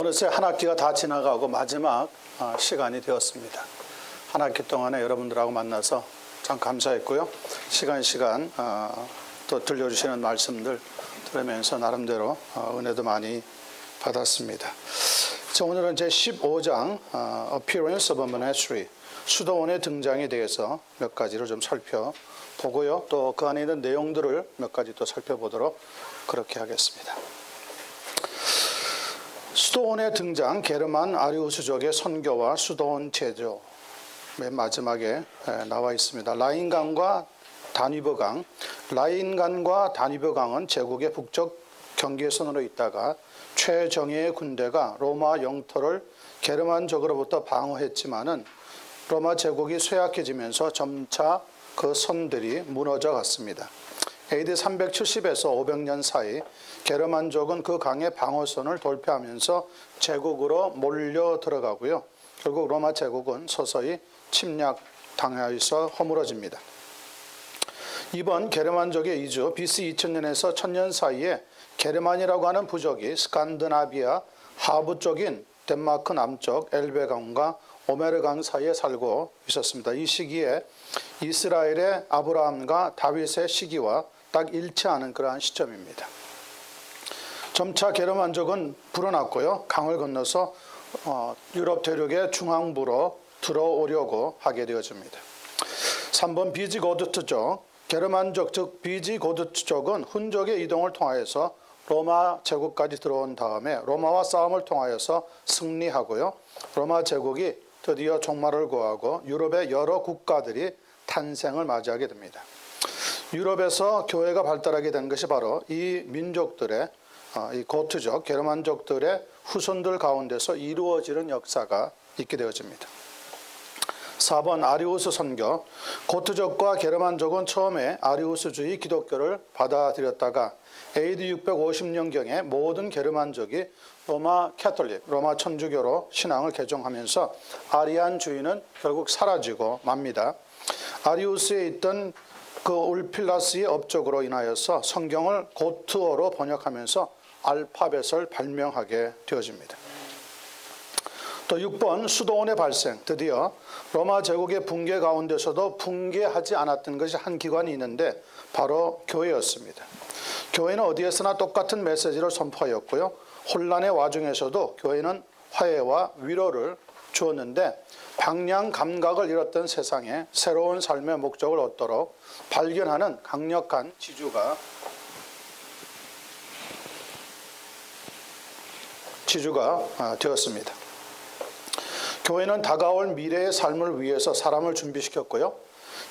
어느새 한 학기가 다 지나가고 마지막 시간이 되었습니다. 한 학기 동안에 여러분들하고 만나서 참 감사했고요. 시간 또 들려주시는 말씀들 들으면서 나름대로 은혜도 많이 받았습니다. 자, 오늘은 제 15장 Appearance of a Monastery, 수도원의 등장에 대해서 몇 가지를 좀 살펴보고요. 또 그 안에 있는 내용들을 몇 가지 또 살펴보도록 그렇게 하겠습니다. 수도원의 등장, 게르만 아리우스족의 선교와 수도원 제조, 맨 마지막에 나와 있습니다. 라인강과 다뉴브강, 라인강과 다뉴브강은 제국의 북쪽 경계선으로 있다가 최정예의 군대가 로마 영토를 게르만족으로부터 방어했지만은 로마 제국이 쇠약해지면서 점차 그 선들이 무너져 갔습니다. AD 370에서 500년 사이 게르만족은 그 강의 방어선을 돌파하면서 제국으로 몰려 들어가고요. 결국 로마 제국은 서서히 침략당하여서 허물어집니다. 이번 게르만족의 이주 BC 2000년에서 1000년 사이에 게르만이라고 하는 부족이 스칸드나비아 하부 쪽인 덴마크 남쪽 엘베강과 오메르강 사이에 살고 있었습니다. 이 시기에 이스라엘의 아브라함과 다윗의 시기와 딱 일치하는 그러한 시점입니다. 점차 게르만족은 불어났고요. 강을 건너서 유럽 대륙의 중앙부로 들어오려고 하게 되어집니다. 3번 비지고드트족, 게르만족 즉 비지고드트족은 훈족의 이동을 통하여서 로마 제국까지 들어온 다음에 로마와 싸움을 통하여서 승리하고요. 로마 제국이 드디어 종말을 구하고 유럽의 여러 국가들이 탄생을 맞이하게 됩니다. 유럽에서 교회가 발달하게 된 것이 바로 이 민족들의 이 고트족, 게르만족들의 후손들 가운데서 이루어지는 역사가 있게 되어집니다. 4번 아리우스 선교, 고트족과 게르만족은 처음에 아리우스주의 기독교를 받아들였다가 AD 650년경에 모든 게르만족이 로마 캐톨릭, 로마 천주교로 신앙을 개종하면서 아리안주의는 결국 사라지고 맙니다. 아리우스에 있던 그 울필라스의 업적으로 인하여서 성경을 고트어로 번역하면서 알파벳을 발명하게 되어집니다. 또 6번 수도원의 발생, 드디어 로마 제국의 붕괴 가운데서도 붕괴하지 않았던 것이 한 기관이 있는데 바로 교회였습니다. 교회는 어디에서나 똑같은 메시지를 선포하였고요. 혼란의 와중에서도 교회는 화해와 위로를 주었는데 방향 감각을 잃었던 세상에 새로운 삶의 목적을 얻도록 발견하는 강력한 지주가 되었습니다. 교회는 다가올 미래의 삶을 위해서 사람을 준비시켰고요.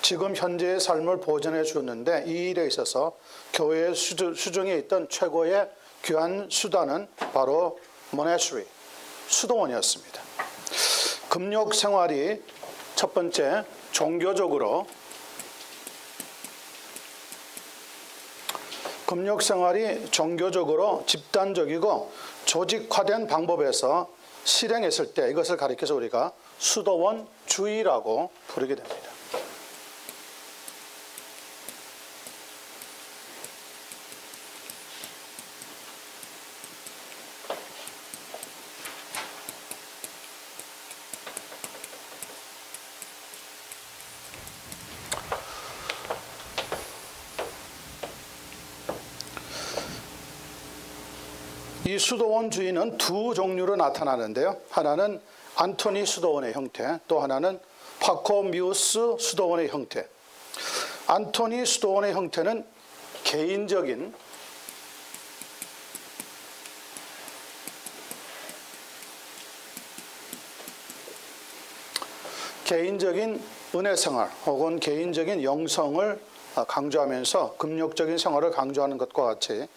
지금 현재의 삶을 보존해 주었는데 이 일에 있어서 교회의 수중에 있던 최고의 귀한 수단은 바로 모나스트리, 수도원이었습니다. 금욕 생활이 첫 번째 종교적으로 집단적이고 조직화된 방법에서 실행했을 때 이것을 가리켜서 우리가 수도원주의라고 부르게 됩니다. 이 수도원주의는 두 종류로 나타나는데요. 하나는 안토니 수도원의 형태, 또 하나는 파코미우스 수도원의 형태. 안토니 수도원의 형태는 개인적인 은혜 생활 혹은 개인적인 영성을 강조하면서 금욕적인 생활을 강조하는 것과 같이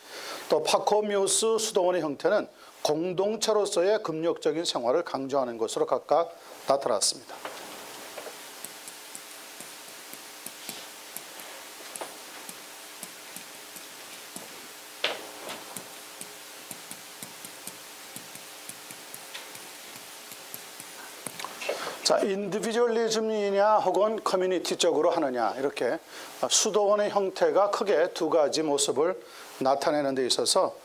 또 파코미우스 수도원의 형태는 공동체로서의 금욕적인 생활을 강조하는 것으로 각각 나타났습니다. 자, 자, 인디비주얼리즘이냐 혹은 커뮤니티적으로 하느냐, 이렇게 수도원의 형태가 크게 두 가지 모습을 나타내는 데 있어서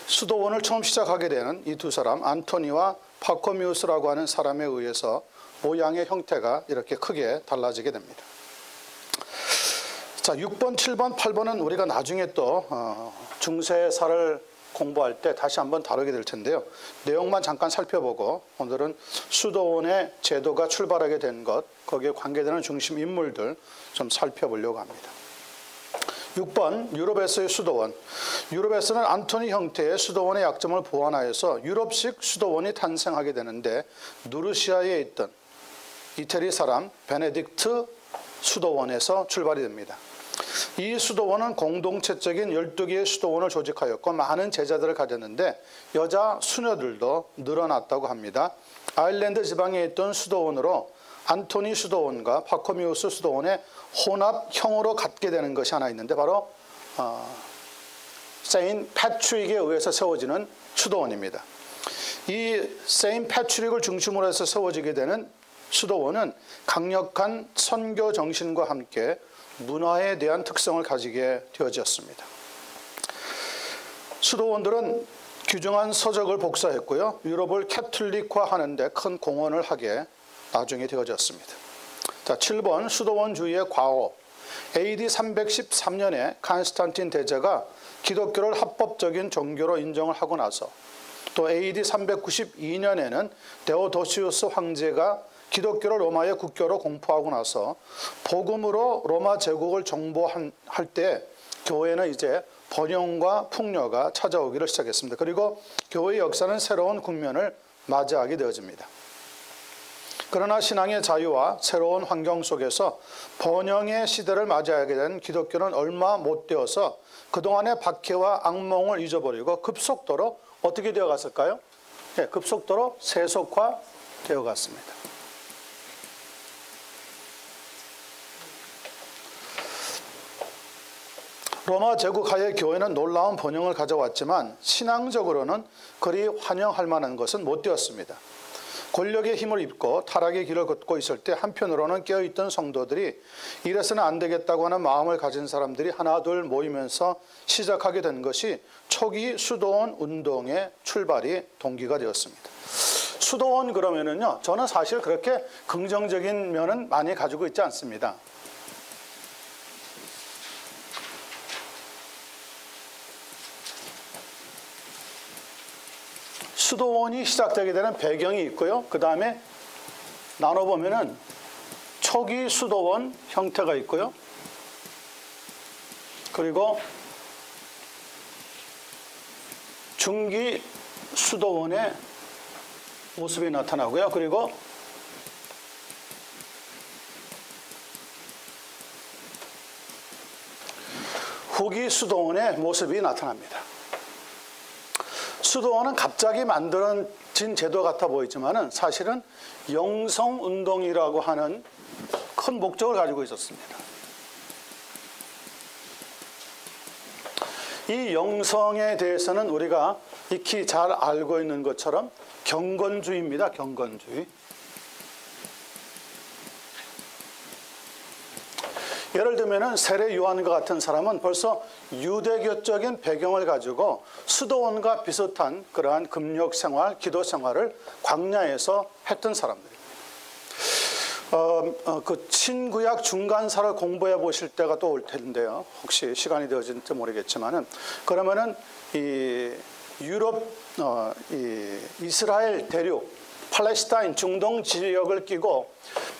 수도원을 처음 시작하게 되는 이 두 사람, 안토니와 파코미우스라고 하는 사람에 의해서 모양의 형태가 이렇게 크게 달라지게 됩니다. 자, 6번, 7번, 8번은 우리가 나중에 또 중세사를 공부할 때 다시 한번 다루게 될 텐데요. 내용만 잠깐 살펴보고 오늘은 수도원의 제도가 출발하게 된 것, 거기에 관계되는 중심 인물들 좀 살펴보려고 합니다. 6번, 유럽에서의 수도원. 유럽에서는 안토니 형태의 수도원의 약점을 보완하여서 유럽식 수도원이 탄생하게 되는데, 누르시아에 있던 이태리 사람 베네딕트 수도원에서 출발이 됩니다. 이 수도원은 공동체적인 12개의 수도원을 조직하였고 많은 제자들을 가졌는데 여자 수녀들도 늘어났다고 합니다. 아일랜드 지방에 있던 수도원으로 안토니 수도원과 파코미우스 수도원의 혼합형으로 갖게 되는 것이 하나 있는데, 바로 세인 패트릭에 의해서 세워지는 수도원입니다. 이 세인 패트릭을 중심으로 해서 세워지게 되는 수도원은 강력한 선교 정신과 함께 문화에 대한 특성을 가지게 되어졌습니다. 수도원들은 귀중한 서적을 복사했고요. 유럽을 캐톨릭화하는 데 큰 공헌을 하게 나중에 되어졌습니다. 자, 7번, 수도원주의의 과오. AD 313년에 칸스탄틴 대제가 기독교를 합법적인 종교로 인정을 하고 나서, 또 AD 392년에는 데오도시우스 황제가 기독교를 로마의 국교로 공포하고 나서 복음으로 로마 제국을 정복할 때 교회는 이제 번영과 풍요가 찾아오기를 시작했습니다. 그리고 교회의 역사는 새로운 국면을 맞이하게 되어집니다. 그러나 신앙의 자유와 새로운 환경 속에서 번영의 시대를 맞이하게 된 기독교는 얼마 못 되어서 그동안의 박해와 악몽을 잊어버리고 급속도로 어떻게 되어갔을까요? 네, 급속도로 세속화되어 갔습니다. 로마 제국 하에 교회는 놀라운 번영을 가져왔지만 신앙적으로는 그리 환영할 만한 것은 못 되었습니다. 권력의 힘을 입고 타락의 길을 걷고 있을 때 한편으로는 깨어있던 성도들이 이래서는 안 되겠다고 하는 마음을 가진 사람들이 하나 둘 모이면서 시작하게 된 것이 초기 수도원 운동의 출발이 동기가 되었습니다. 수도원 그러면은요, 저는 사실 그렇게 긍정적인 면은 많이 가지고 있지 않습니다. 수도원이 시작되게 되는 배경이 있고요. 그 다음에 나눠보면은 초기 수도원 형태가 있고요. 그리고 중기 수도원의 모습이 나타나고요. 그리고 후기 수도원의 모습이 나타납니다. 수도원은 갑자기 만들어진 제도 같아 보이지만은 사실은 영성운동이라고 하는 큰 목적을 가지고 있었습니다. 이 영성에 대해서는 우리가 익히 잘 알고 있는 것처럼 경건주의입니다. 경건주의. 예를 들면 세례 요한과 같은 사람은 벌써 유대교적인 배경을 가지고 수도원과 비슷한 그러한 금욕 생활, 기도 생활을 광야에서 했던 사람들입니다. 그 신구약 중간사를 공부해 보실 때가 또 올 텐데요. 혹시 시간이 되어질지 모르겠지만은, 그러면은 이 유럽, 이스라엘 대륙, 팔레스타인, 중동 지역을 끼고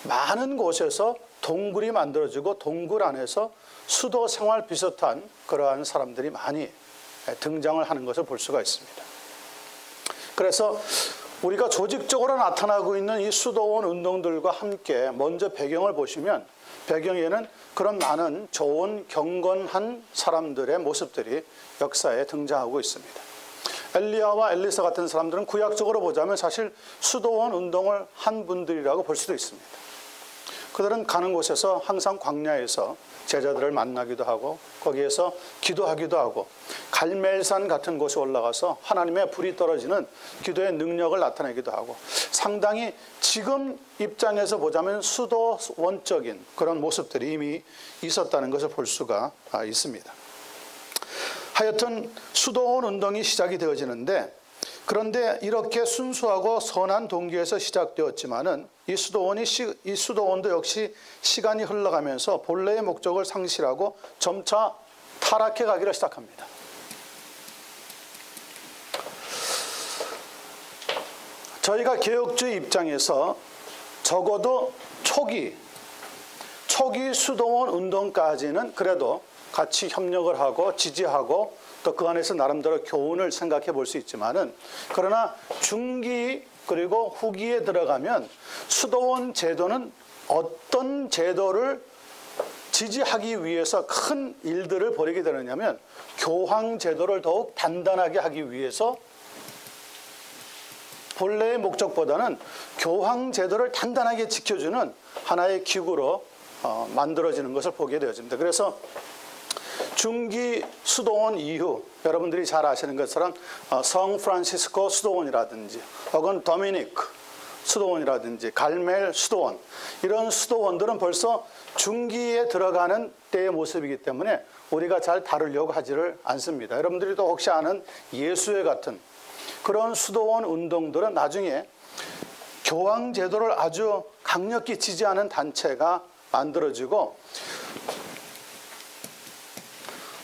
많은 곳에서 동굴이 만들어지고 동굴 안에서 수도 생활 비슷한 그러한 사람들이 많이 등장을 하는 것을 볼 수가 있습니다. 그래서 우리가 조직적으로 나타나고 있는 이 수도원 운동들과 함께 먼저 배경을 보시면, 배경에는 그런 많은 좋은 경건한 사람들의 모습들이 역사에 등장하고 있습니다. 엘리야와 엘리사 같은 사람들은 구약적으로 보자면 사실 수도원 운동을 한 분들이라고 볼 수도 있습니다. 그들은 가는 곳에서 항상 광야에서 제자들을 만나기도 하고 거기에서 기도하기도 하고 갈멜산 같은 곳에 올라가서 하나님의 불이 떨어지는 기도의 능력을 나타내기도 하고 상당히 지금 입장에서 보자면 수도원적인 그런 모습들이 이미 있었다는 것을 볼 수가 있습니다. 하여튼 수도원 운동이 시작이 되어지는데 그런데 이렇게 순수하고 선한 동기에서 시작되었지만은 이 수도원도 역시 시간이 흘러가면서 본래의 목적을 상실하고 점차 타락해 가기를 시작합니다. 저희가 개혁주의 입장에서 적어도 초기 수도원 운동까지는 그래도 같이 협력을 하고 지지하고 또 그 안에서 나름대로 교훈을 생각해 볼 수 있지만은 그러나 중기 그리고 후기에 들어가면 수도원 제도는 어떤 제도를 지지하기 위해서 큰 일들을 벌이게 되느냐면 교황 제도를 더욱 단단하게 하기 위해서 본래의 목적보다는 교황 제도를 단단하게 지켜주는 하나의 기구로 만들어지는 것을 보게 되어집니다. 그래서 중기 수도원 이후 여러분들이 잘 아시는 것처럼 성 프란시스코 수도원이라든지 혹은 도미니크 수도원이라든지 갈멜 수도원 이런 수도원들은 벌써 중기에 들어가는 때의 모습이기 때문에 우리가 잘 다루려고 하지를 않습니다. 여러분들이 또 혹시 아는 예수회 같은 그런 수도원 운동들은 나중에 교황 제도를 아주 강력히 지지하는 단체가 만들어지고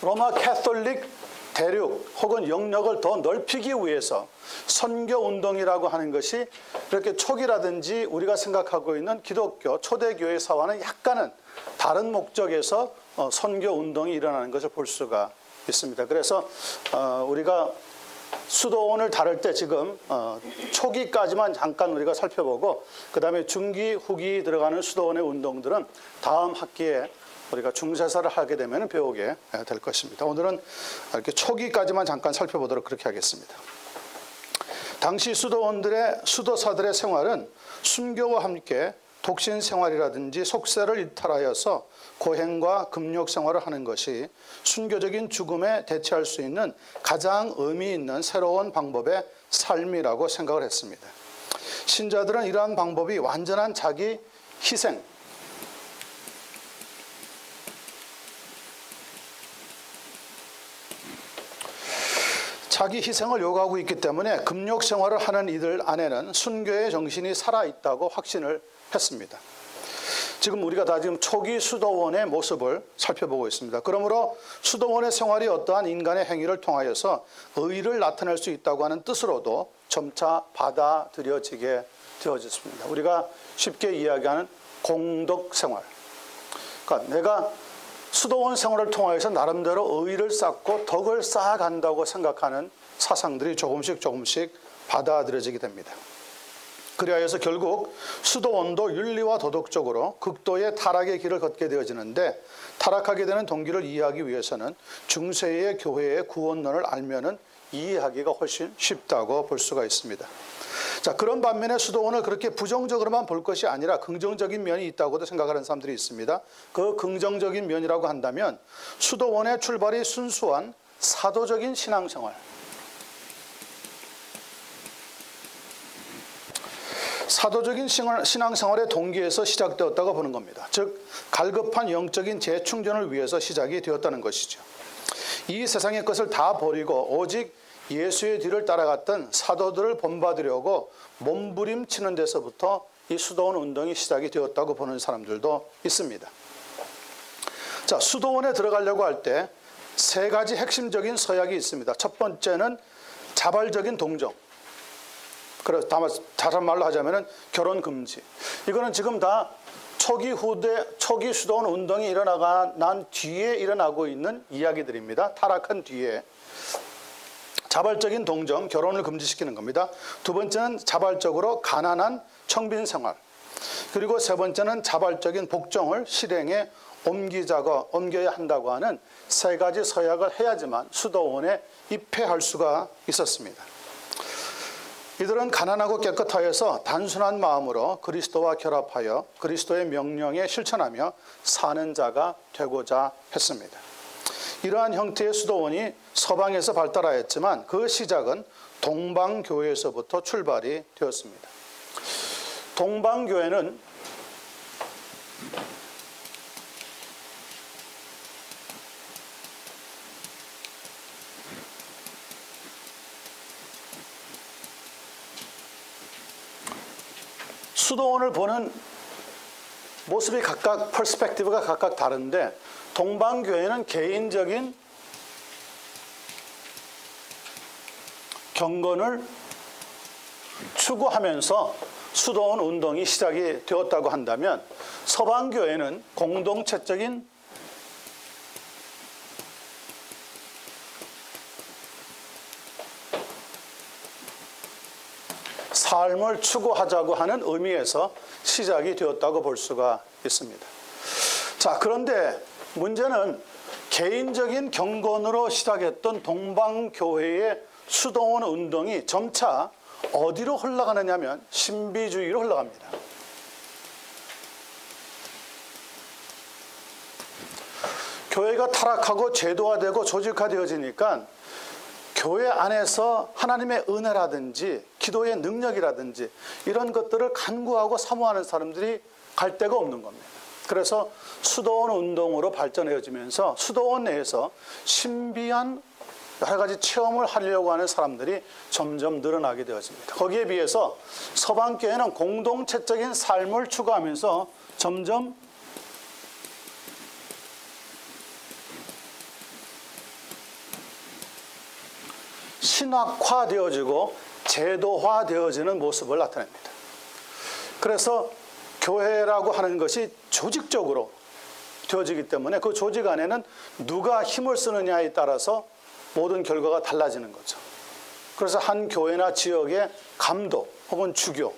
로마 캐톨릭 대륙 혹은 영역을 더 넓히기 위해서 선교운동이라고 하는 것이 이렇게 초기라든지 우리가 생각하고 있는 기독교 초대교회사와는 약간은 다른 목적에서 선교운동이 일어나는 것을 볼 수가 있습니다. 그래서 우리가 수도원을 다룰 때 지금 초기까지만 잠깐 우리가 살펴보고 그 다음에 중기, 후기 들어가는 수도원의 운동들은 다음 학기에 우리가 중세사를 하게 되면 배우게 될 것입니다. 오늘은 이렇게 초기까지만 잠깐 살펴보도록 그렇게 하겠습니다. 당시 수도사들의 생활은 순교와 함께 독신 생활이라든지 속세를 이탈하여서 고행과 금욕 생활을 하는 것이 순교적인 죽음에 대체할 수 있는 가장 의미 있는 새로운 방법의 삶이라고 생각을 했습니다. 신자들은 이러한 방법이 완전한 자기 희생, 자기 희생을 요구하고 있기 때문에 금욕 생활을 하는 이들 안에는 순교의 정신이 살아있다고 확신을 했습니다. 지금 우리가 다 지금 초기 수도원의 모습을 살펴보고 있습니다. 그러므로 수도원의 생활이 어떠한 인간의 행위를 통하여서 의를 나타낼 수 있다고 하는 뜻으로도 점차 받아들여지게 되어졌습니다. 우리가 쉽게 이야기하는 공덕 생활. 그러니까 내가 수도원 생활을 통하여서 나름대로 의를 쌓고 덕을 쌓아간다고 생각하는 사상들이 조금씩 받아들여지게 됩니다. 그리하여서 결국 수도원도 윤리와 도덕적으로 극도의 타락의 길을 걷게 되어지는데 타락하게 되는 동기를 이해하기 위해서는 중세의 교회의 구원론을 알면은 이해하기가 훨씬 쉽다고 볼 수가 있습니다. 자, 그런 반면에 수도원을 그렇게 부정적으로만 볼 것이 아니라 긍정적인 면이 있다고도 생각하는 사람들이 있습니다. 그 긍정적인 면이라고 한다면 수도원의 출발이 순수한 사도적인 신앙생활, 사도적인 신앙생활의 동기에서 시작되었다고 보는 겁니다. 즉 갈급한 영적인 재충전을 위해서 시작이 되었다는 것이죠. 이 세상의 것을 다 버리고 오직 예수의 뒤를 따라갔던 사도들을 본받으려고 몸부림치는 데서부터 이 수도원 운동이 시작이 되었다고 보는 사람들도 있습니다. 자, 수도원에 들어가려고 할 때 세 가지 핵심적인 서약이 있습니다. 첫 번째는 자발적인 동정. 그래서 다른 말로 하자면은 결혼 금지. 이거는 지금 다 초기 수도원 운동이 일어난 뒤에 일어나고 있는 이야기들입니다. 타락한 뒤에. 자발적인 동정, 결혼을 금지시키는 겁니다. 두 번째는 자발적으로 가난한 청빈 생활. 그리고 세 번째는 자발적인 복종을 실행에 옮겨야 한다고 하는 세 가지 서약을 해야지만 수도원에 입회할 수가 있었습니다. 이들은 가난하고 깨끗하여서 단순한 마음으로 그리스도와 결합하여 그리스도의 명령에 실천하며 사는 자가 되고자 했습니다. 이러한 형태의 수도원이 서방에서 발달하였지만 그 시작은 동방교회에서부터 출발이 되었습니다. 동방교회는 수도원을 보는 모습이 각각 퍼스펙티브가 각각 다른데 동방교회는 개인적인 경건을 추구하면서 수도원 운동이 시작이 되었다고 한다면 서방교회는 공동체적인 삶을 추구하자고 하는 의미에서 시작이 되었다고 볼 수가 있습니다. 자, 그런데 문제는 개인적인 경건으로 시작했던 동방교회의 수도원 운동이 점차 어디로 흘러가느냐 하면 신비주의로 흘러갑니다. 교회가 타락하고 제도화되고 조직화되어지니까 교회 안에서 하나님의 은혜라든지 기도의 능력이라든지 이런 것들을 간구하고 사모하는 사람들이 갈 데가 없는 겁니다. 그래서 수도원 운동으로 발전해지면서 수도원 내에서 신비한 여러 가지 체험을 하려고 하는 사람들이 점점 늘어나게 되어집니다. 거기에 비해서 서방교회는 공동체적인 삶을 추구하면서 점점 신학화되어지고 제도화되어지는 모습을 나타냅니다. 그래서 교회라고 하는 것이 조직적으로 되어지기 때문에 그 조직 안에는 누가 힘을 쓰느냐에 따라서 모든 결과가 달라지는 거죠. 그래서 한 교회나 지역의 감독 혹은 주교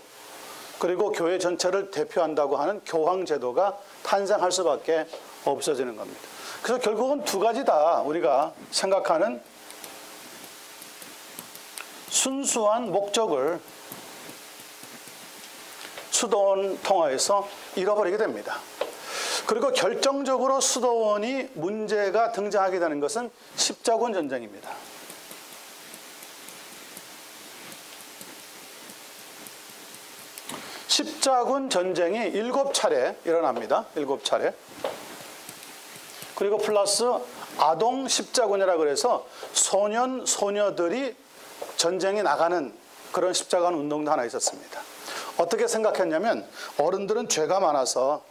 그리고 교회 전체를 대표한다고 하는 교황제도가 탄생할 수밖에 없어지는 겁니다. 그래서 결국은 두 가지다 우리가 생각하는 순수한 목적을 수도원 통화에서 잃어버리게 됩니다. 그리고 결정적으로 수도원이 문제가 등장하게 되는 것은 십자군 전쟁입니다. 십자군 전쟁이 7차례 일어납니다. 7차례. 그리고 플러스 아동 십자군이라고 그래서 소년, 소녀들이 전쟁에 나가는 그런 십자군 운동도 하나 있었습니다. 어떻게 생각했냐면 어른들은 죄가 많아서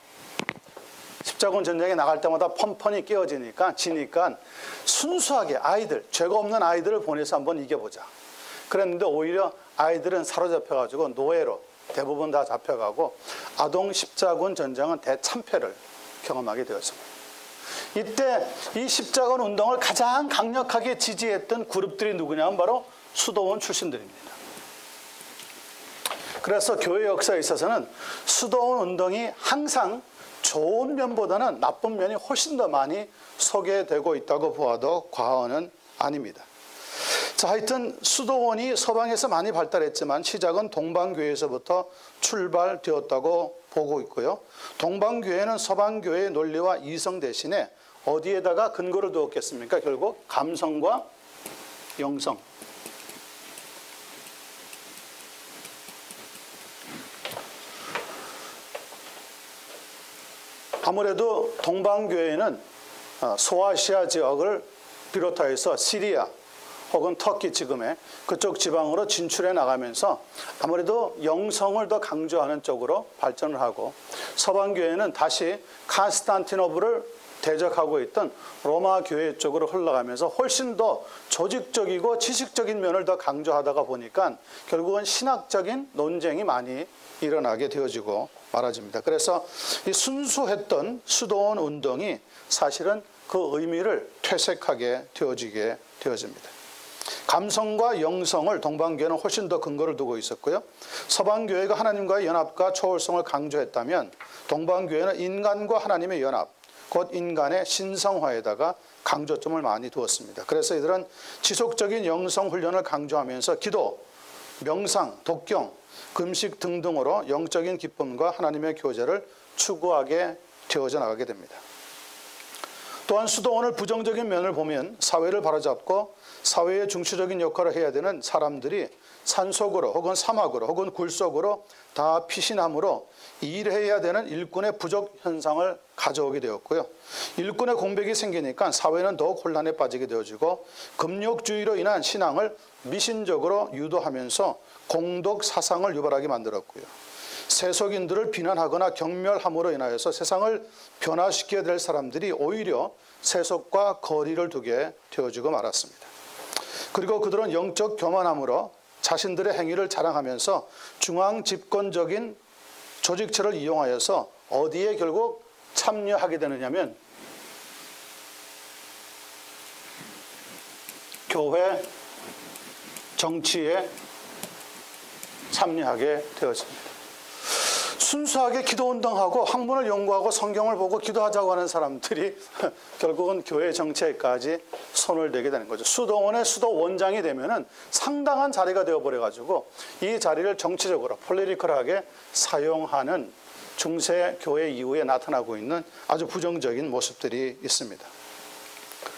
십자군 전쟁에 나갈 때마다 펀펀이 깨어지니까 지니까 순수하게 아이들, 죄가 없는 아이들을 보내서 한번 이겨보자. 그랬는데 오히려 아이들은 사로잡혀가지고 노예로 대부분 다 잡혀가고 아동 십자군 전쟁은 대참패를 경험하게 되었습니다. 이때 이 십자군 운동을 가장 강력하게 지지했던 그룹들이 누구냐면 바로 수도원 출신들입니다. 그래서 교회 역사에 있어서는 수도원 운동이 항상 좋은 면보다는 나쁜 면이 훨씬 더 많이 소개되고 있다고 보아도 과언은 아닙니다. 자, 하여튼 수도원이 서방에서 많이 발달했지만 시작은 동방교회에서부터 출발되었다고 보고 있고요. 동방교회는 서방교회의 논리와 이성 대신에 어디에다가 근거를 두었겠습니까? 결국 감성과 영성. 아무래도 동방교회는 소아시아 지역을 비롯하여서 시리아 혹은 터키 지금의 그쪽 지방으로 진출해 나가면서 아무래도 영성을 더 강조하는 쪽으로 발전을 하고 서방교회는 다시 칸스탄티노플을 대적하고 있던 로마 교회 쪽으로 흘러가면서 훨씬 더 조직적이고 지식적인 면을 더 강조하다가 보니까 결국은 신학적인 논쟁이 많이 일어나게 되어지고 말아집니다. 그래서 이 순수했던 수도원 운동이 사실은 그 의미를 퇴색하게 되어지게 되어집니다. 감성과 영성을 동방교회는 훨씬 더 근거를 두고 있었고요. 서방교회가 하나님과의 연합과 초월성을 강조했다면 동방교회는 인간과 하나님의 연합, 곧 인간의 신성화에다가 강조점을 많이 두었습니다. 그래서 이들은 지속적인 영성 훈련을 강조하면서 기도, 명상, 독경, 금식 등등으로 영적인 기쁨과 하나님의 교제를 추구하게 되어져 나가게 됩니다. 또한 수도원을 부정적인 면을 보면 사회를 바로잡고 사회의 중추적인 역할을 해야 되는 사람들이 산속으로 혹은 사막으로 혹은 굴속으로 다 피신함으로 일해야 되는 일꾼의 부족 현상을 가져오게 되었고요. 일꾼의 공백이 생기니까 사회는 더욱 혼란에 빠지게 되어지고 금욕주의로 인한 신앙을 미신적으로 유도하면서 공덕 사상을 유발하게 만들었고요. 세속인들을 비난하거나 경멸함으로 인하여서 세상을 변화시켜야 될 사람들이 오히려 세속과 거리를 두게 되어지고 말았습니다. 그리고 그들은 영적 교만함으로 자신들의 행위를 자랑하면서 중앙 집권적인 조직체를 이용하여서 어디에 결국 참여하게 되느냐면 교회 정치에 참여하게 되어집니다. 순수하게 기도운동하고 학문을 연구하고 성경을 보고 기도하자고 하는 사람들이 결국은 교회 정치에까지 손을 대게 되는 거죠. 수도원의 수도원장이 되면은 상당한 자리가 되어버려가지고 이 자리를 정치적으로 폴리티컬하게 사용하는 중세 교회 이후에 나타나고 있는 아주 부정적인 모습들이 있습니다.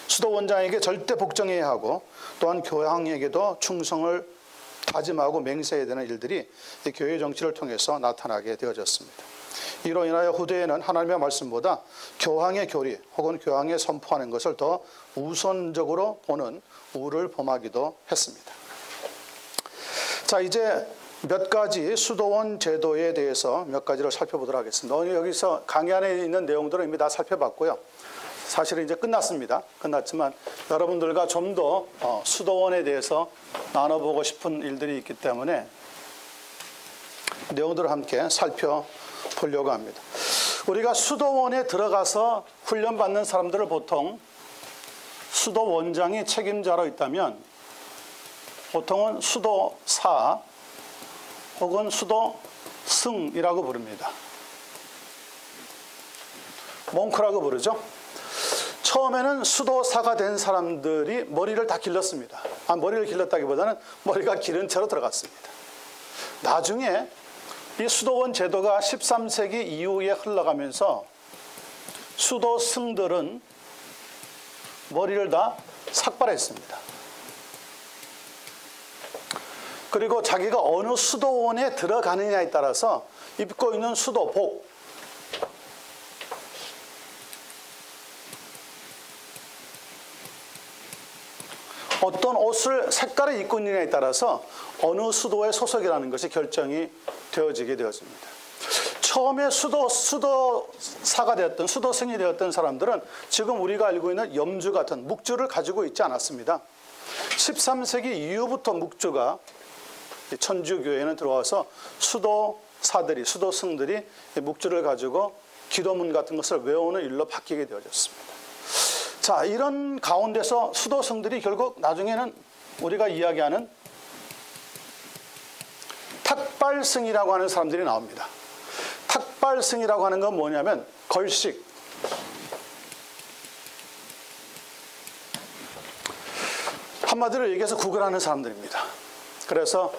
수도원장에게 절대 복종해야 하고 또한 교황에게도 충성을 다짐하고 맹세해야 되는 일들이 이 교회 정치를 통해서 나타나게 되어졌습니다. 이로 인하여 후대에는 하나님의 말씀보다 교황의 교리 혹은 교황의 선포하는 것을 더 우선적으로 보는 우를 범하기도 했습니다. 자, 이제 몇 가지 수도원 제도에 대해서 몇 가지를 살펴보도록 하겠습니다. 오늘 여기서 강의 안에 있는 내용들은 이미 다 살펴봤고요. 사실은 이제 끝났습니다. 끝났지만 여러분들과 좀 더 수도원에 대해서 나눠보고 싶은 일들이 있기 때문에 내용들을 함께 살펴보려고 합니다. 우리가 수도원에 들어가서 훈련받는 사람들을 보통 수도원장이 책임자로 있다면 보통은 수도사 혹은 수도승이라고 부릅니다. 몽크라고 부르죠. 처음에는 수도사가 된 사람들이 머리를 다 길렀습니다. 머리를 길렀다기보다는 머리가 기른 채로 들어갔습니다. 나중에 이 수도원 제도가 13세기 이후에 흘러가면서 수도승들은 머리를 다 삭발했습니다. 그리고 자기가 어느 수도원에 들어가느냐에 따라서 입고 있는 수도복, 어떤 옷을 색깔을 입고 있느냐에 따라서 어느 수도의 소속이라는 것이 결정이 되어지게 되었습니다. 처음에 수도사가 되었던 수도승이 되었던 사람들은 지금 우리가 알고 있는 염주 같은 묵주를 가지고 있지 않았습니다. 13세기 이후부터 묵주가 천주교회에는 들어와서 수도사들이 수도승들이 묵주를 가지고 기도문 같은 것을 외우는 일로 바뀌게 되어졌습니다. 자, 이런 가운데서 수도승들이 결국 나중에는 우리가 이야기하는 탁발승이라고 하는 사람들이 나옵니다. 탁발승이라고 하는 건 뭐냐면 걸식, 한마디로 얘기해서 구걸하는 사람들입니다. 그래서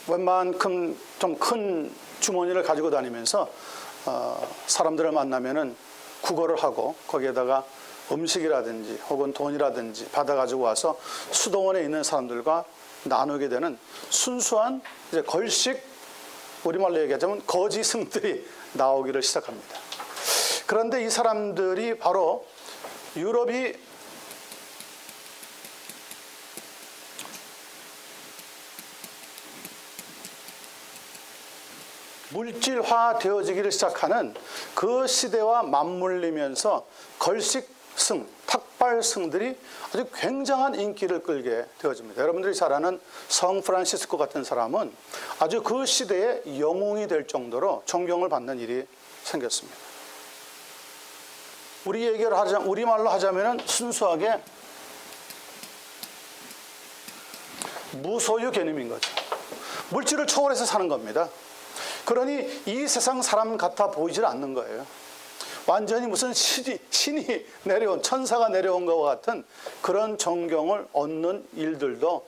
웬만큼 좀 큰 주머니를 가지고 다니면서 사람들을 만나면은 구걸을 하고 거기에다가 음식이라든지 혹은 돈이라든지 받아가지고 와서 수도원에 있는 사람들과 나누게 되는 순수한 이제 걸식, 우리말로 얘기하자면 거지승들이 나오기를 시작합니다. 그런데 이 사람들이 바로 유럽이 물질화 되어지기를 시작하는 그 시대와 맞물리면서 걸식승, 탁발승들이 아주 굉장한 인기를 끌게 되어집니다. 여러분들이 잘 아는 성 프란시스코 같은 사람은 아주 그 시대의 영웅이 될 정도로 존경을 받는 일이 생겼습니다. 우리말로 하자면 순수하게 무소유 개념인 거죠. 물질을 초월해서 사는 겁니다. 그러니 이 세상 사람 같아 보이질 않는 거예요. 완전히 무슨 신이 내려온, 천사가 내려온 것과 같은 그런 존경을 얻는 일들도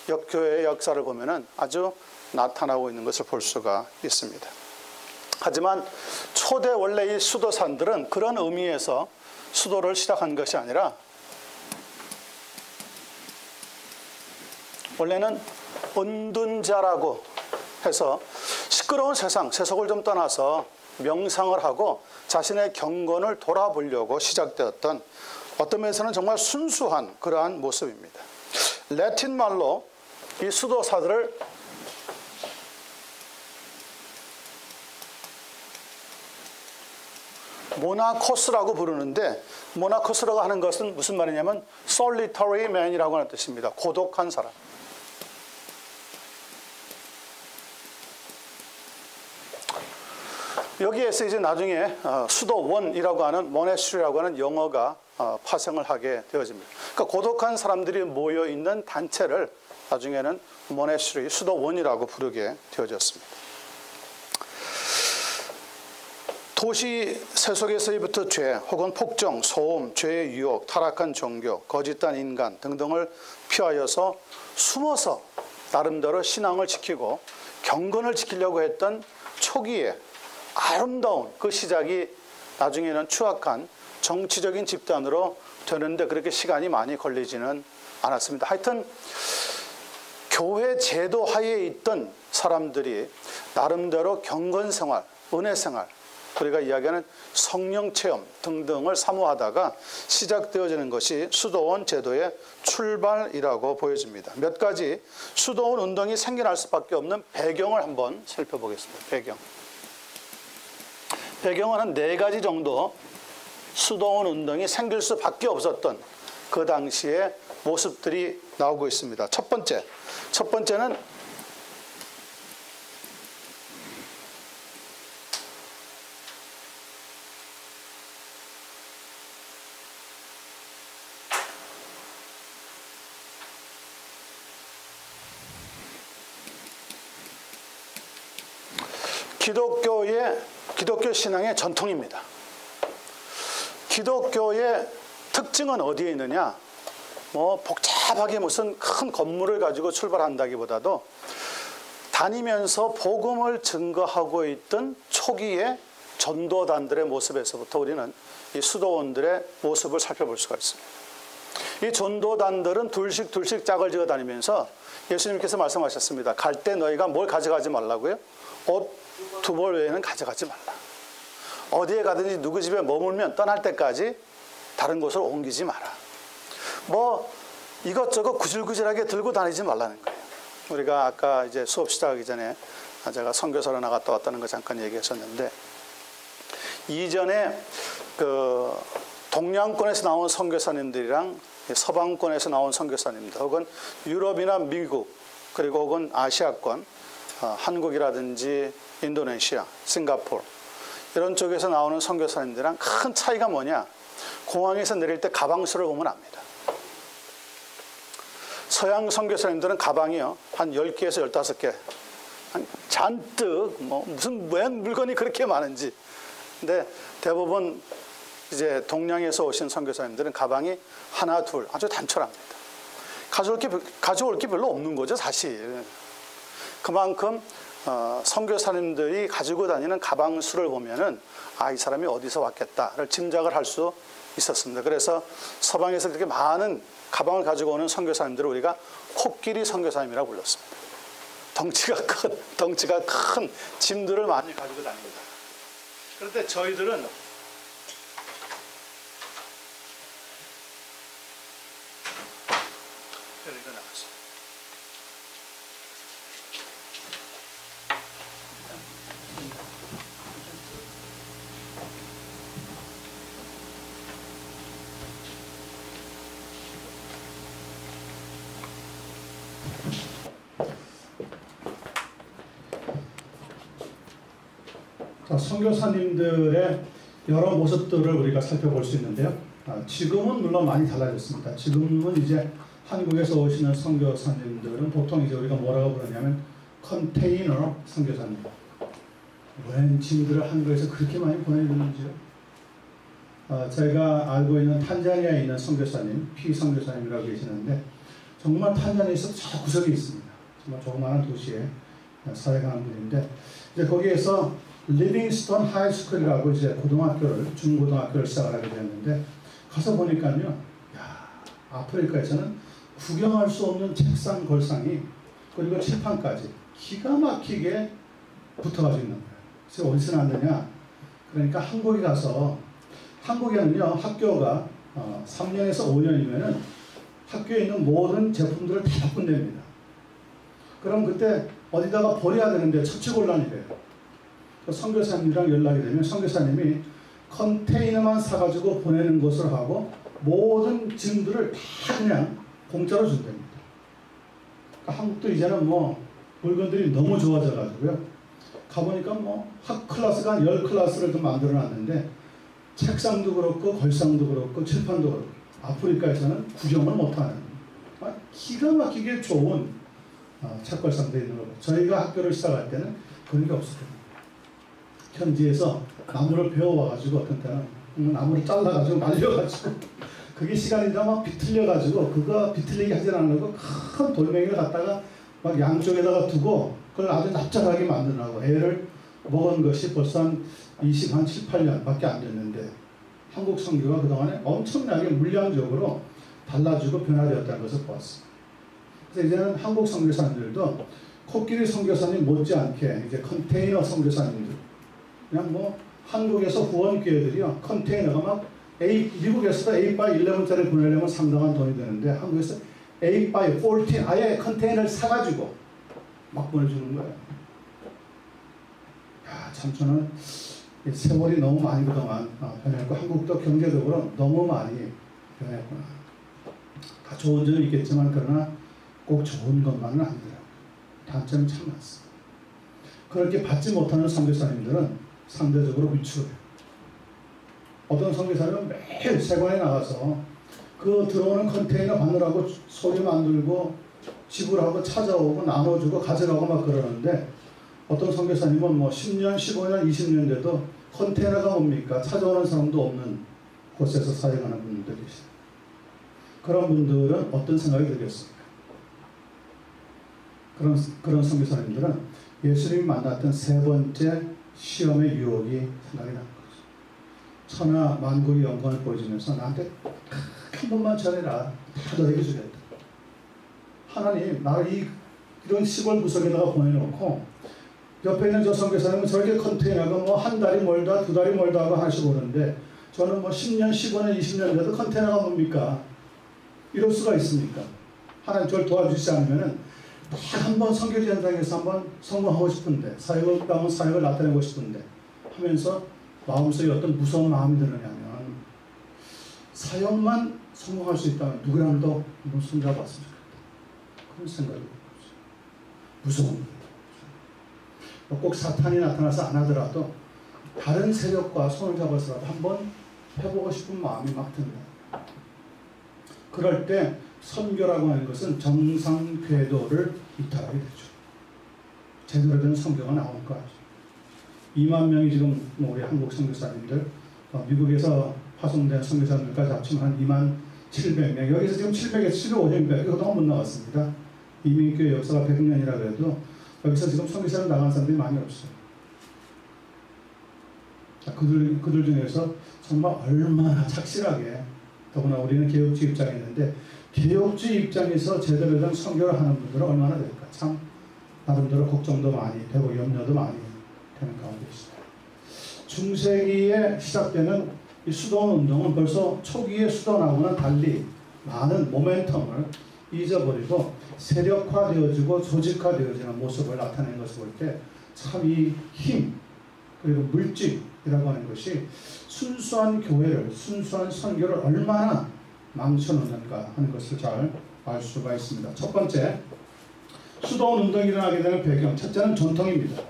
교회의 역사를 보면은 아주 나타나고 있는 것을 볼 수가 있습니다. 하지만 초대 원래 이 수도산들은 그런 의미에서 수도를 시작한 것이 아니라 원래는 은둔자라고 해서 시끄러운 세속을 좀 떠나서 명상을 하고 자신의 경건을 돌아보려고 시작되었던 어떤 면에서는 정말 순수한 그러한 모습입니다. 라틴 말로 이 수도사들을 모나코스라고 부르는데, 모나코스라고 하는 것은 무슨 말이냐면 solitary man이라고 하는 뜻입니다. 고독한 사람. 여기에서 이제 나중에 수도원이라고 하는 모네스트리라고 하는 용어가 파생을 하게 되어집니다. 그러니까 고독한 사람들이 모여 있는 단체를 나중에는 모네스트리, 수도원이라고 부르게 되어졌습니다. 도시 세속에서부터 죄 혹은 폭정, 소음, 죄의 유혹, 타락한 종교, 거짓된 인간 등등을 피하여서 숨어서 나름대로 신앙을 지키고 경건을 지키려고 했던 초기에 아름다운 그 시작이 나중에는 추악한 정치적인 집단으로 되는데 그렇게 시간이 많이 걸리지는 않았습니다. 하여튼 교회 제도 하에 있던 사람들이 나름대로 경건생활, 은혜생활, 우리가 이야기하는 성령체험 등등을 사모하다가 시작되어지는 것이 수도원 제도의 출발이라고 보여집니다. 몇 가지 수도원 운동이 생겨날 수밖에 없는 배경을 한번 살펴보겠습니다. 배경은 한 4가지 정도 수도원 운동이 생길 수밖에 없었던 그 당시의 모습들이 나오고 있습니다. 첫 번째는 기독교 신앙의 전통입니다. 기독교의 특징은 어디에 있느냐? 복잡하게 무슨 큰 건물을 가지고 출발한다기보다도 다니면서 복음을 증거하고 있던 초기의 전도단들의 모습에서부터 우리는 이 수도원들의 모습을 살펴볼 수가 있습니다. 이 전도단들은 둘씩 짝을 지어 다니면서 예수님께서 말씀하셨습니다. 갈 때 너희가 뭘 가져가지 말라고요? 옷 2벌 외에는 가져가지 말라. 어디에 가든지 누구 집에 머물면 떠날 때까지 다른 곳으로 옮기지 마라. 이것저것 구질구질하게 들고 다니지 말라는 거예요. 우리가 아까 이제 수업 시작하기 전에 제가 선교사로 나갔다 왔다는 거 잠깐 얘기했었는데, 이전에 그 동양권에서 나온 선교사님들이랑 서방권에서 나온 선교사님들, 혹은 유럽이나 미국, 그리고 혹은 아시아권, 한국이라든지 인도네시아, 싱가포르 이런 쪽에서 나오는 선교사님들이랑 큰 차이가 뭐냐? 공항에서 내릴 때 가방수를 보면 압니다. 서양 선교사님들은 가방이요 한 10개에서 15개 잔뜩 무슨 물건이 그렇게 많은지. 근데 대부분 이제 동양에서 오신 선교사님들은 가방이 하나 둘 아주 단촐합니다. 가져올 게 별로 없는 거죠, 사실. 그만큼 선교사님들이 가지고 다니는 가방 수를 보면은 이 사람이 어디서 왔겠다를 짐작을 할 수 있었습니다. 그래서 서방에서 그렇게 많은 가방을 가지고 오는 선교사님들을 우리가 코끼리 선교사님이라고 불렀습니다. 덩치가 큰 짐들을 많이 가지고 다닙니다. 그런데 저희들은 여기가 나갔어요. 선교사님들의 여러 모습들을 우리가 살펴볼 수 있는데요. 지금은 물론 많이 달라졌습니다. 지금은 이제 한국에서 오시는 선교사님들은 보통 이제 우리가 뭐라고 부르냐면 컨테이너 선교사님. 웬 짐들을 한국에서 그렇게 많이 보내주는지요? 제가 알고 있는 탄자니아에 있는 선교사님, 피 선교사님이라고 계시는데 정말 탄자니아에서 저 구석에 있습니다. 정말 조그마한 도시에 사역하는 분인데, 이제 거기에서 리빙스턴 하이스쿨이라고 이제 고등학교를, 중고등학교를 시작하게 되었는데, 가서 보니까요, 야, 아프리카에서는 구경할 수 없는 책상 걸상이, 그리고 칠판까지 기가 막히게 붙어가지고 있는 거예요. 그래서 어디서 났느냐? 그러니까 한국에 가서, 한국에는요, 학교가 3년에서 5년이면은 학교에 있는 모든 제품들을 다 바꾼답니다. 그럼 그때 어디다가 버려야 되는데 처치곤란이래요. 선교사님이랑 연락이 되면 선교사님이 컨테이너만 사가지고 보내는 것을 하고 모든 짐들을 다 그냥 공짜로 준답니다. 그러니까 한국도 이제는 뭐 물건들이 너무 좋아져가지고요. 가보니까 뭐 학 클래스가 한 10클래스를 좀 만들어 놨는데 책상도 그렇고 걸상도 그렇고 칠판도 그렇고 아프리카에서는 구경을 못하는 기가 막히게 좋은 책걸상도 있는 거고, 저희가 학교를 시작할 때는 그런 게 없었거든요. 현지에서 나무를 베어와가지고 어떤 때는 나무를 잘라가지고 말려가지고 그게 시간이 막 비틀려가지고 그거 비틀리게 하지 않으려고 큰 돌멩이를 갖다가 막 양쪽에다가 두고 그걸 아주 납작하게 만들라고 애를 먹은 것이 벌써 한 7, 8년밖에 안 됐는데 한국 선교가 그동안에 엄청나게 물량적으로 달라지고 변화되었다는 것을 보았습니다. 그래서 이제는 한국 선교사님들도 코끼리 선교사님 못지않게 이제 컨테이너 선교사님들, 그냥 뭐 한국에서 후원교회들이요 컨테이너가 막 미국에서도 8x11짜리 보내려면 상당한 돈이 되는데 한국에서 8x14 아예 컨테이너를 사가지고 막 보내주는 거예요. 야, 참 저는 세월이 너무 많이 그동안 변했고 한국도 경제적으로 너무 많이 변했구나. 다 좋은 점이 있겠지만 그러나 꼭 좋은 것만은 아니더라고요. 단점이 참 많습니다. 그렇게 받지 못하는 선교사님들은 상대적으로 위축해요. 어떤 선교사님은 매일 세관에 나가서 그 들어오는 컨테이너 받느라고 소리 만들고 지불하고 찾아오고 나눠주고 가져가고 막 그러는데 어떤 선교사님은 뭐 10년, 15년, 20년 돼도 컨테이너가 뭡니까? 찾아오는 사람도 없는 곳에서 사역하는 분들도 계십니다. 그런 분들은 어떤 생각이 들겠습니까? 그런 선교사님들은 예수님이 만났던 세 번째 시험의 유혹이 생각이 나는 거죠. 천하 만국의 영광을 보여주면서 나한테 한 번만 전해라. 다 너에게 주겠다. 하나님, 나를 이런 시골 구석에다가 보내놓고 옆에 있는 저 선교사님은 저렇게 컨테이너가 뭐 한 달이 멀다, 두 달이 멀다 하고 하시고 오는데 저는 뭐 10년, 15년, 20년 돼도 컨테이너가 뭡니까? 이럴 수가 있습니까? 하나님 저를 도와주시지 않으면은 한 번 선교지 현장에서 한번 성공하고 싶은데 사역을 가면 사역을 나타내고 싶은데 하면서 마음속에 어떤 무서운 마음이 드느냐면 사역만 성공할 수 있다면 누구랑도 한번 손잡았으면 좋겠다. 그런 생각이 들어요. 무서운 거예요. 꼭 사탄이 나타나서 안 하더라도 다른 세력과 손을 잡아서라도 한번 해보고 싶은 마음이 막 듭니다. 그럴 때 선교라고 하는 것은 정상 궤도를 이탈하게 되죠. 제대로 된 선교가 나올 거 아니죠. 2만 명이 지금 우리 한국 선교사님들, 미국에서 파송된 선교사님들까지 합치면 한 2만 700명, 여기서 지금 700에서 750명, 그동안 못 나왔습니다. 이민교회 역사가 100년이라고 해도 여기서 지금 선교사님 나가는 사람들이 많이 없어요. 그들 중에서 정말 얼마나 착실하게, 더구나 우리는 개혁주의 입장에 있는데 개혁주의 입장에서 제대로 된 선교를 하는 분들은 얼마나 될까? 참 나름대로 걱정도 많이 되고 염려도 많이 되는 가운데 있습니다. 중세기에 시작되는 이 수도원 운동은 벌써 초기의 수도원하고는 달리 많은 모멘텀을 잊어버리고 세력화되어지고 조직화되어지는 모습을 나타낸 것을 볼 때 참 이 힘 그리고 물질이라고 하는 것이 순수한 교회를, 순수한 선교를 얼마나 망쳐놓는가 하는 것을 잘 알 수가 있습니다. 첫 번째, 수도원 운동이 일어나게 되는 배경, 첫째는 전통입니다.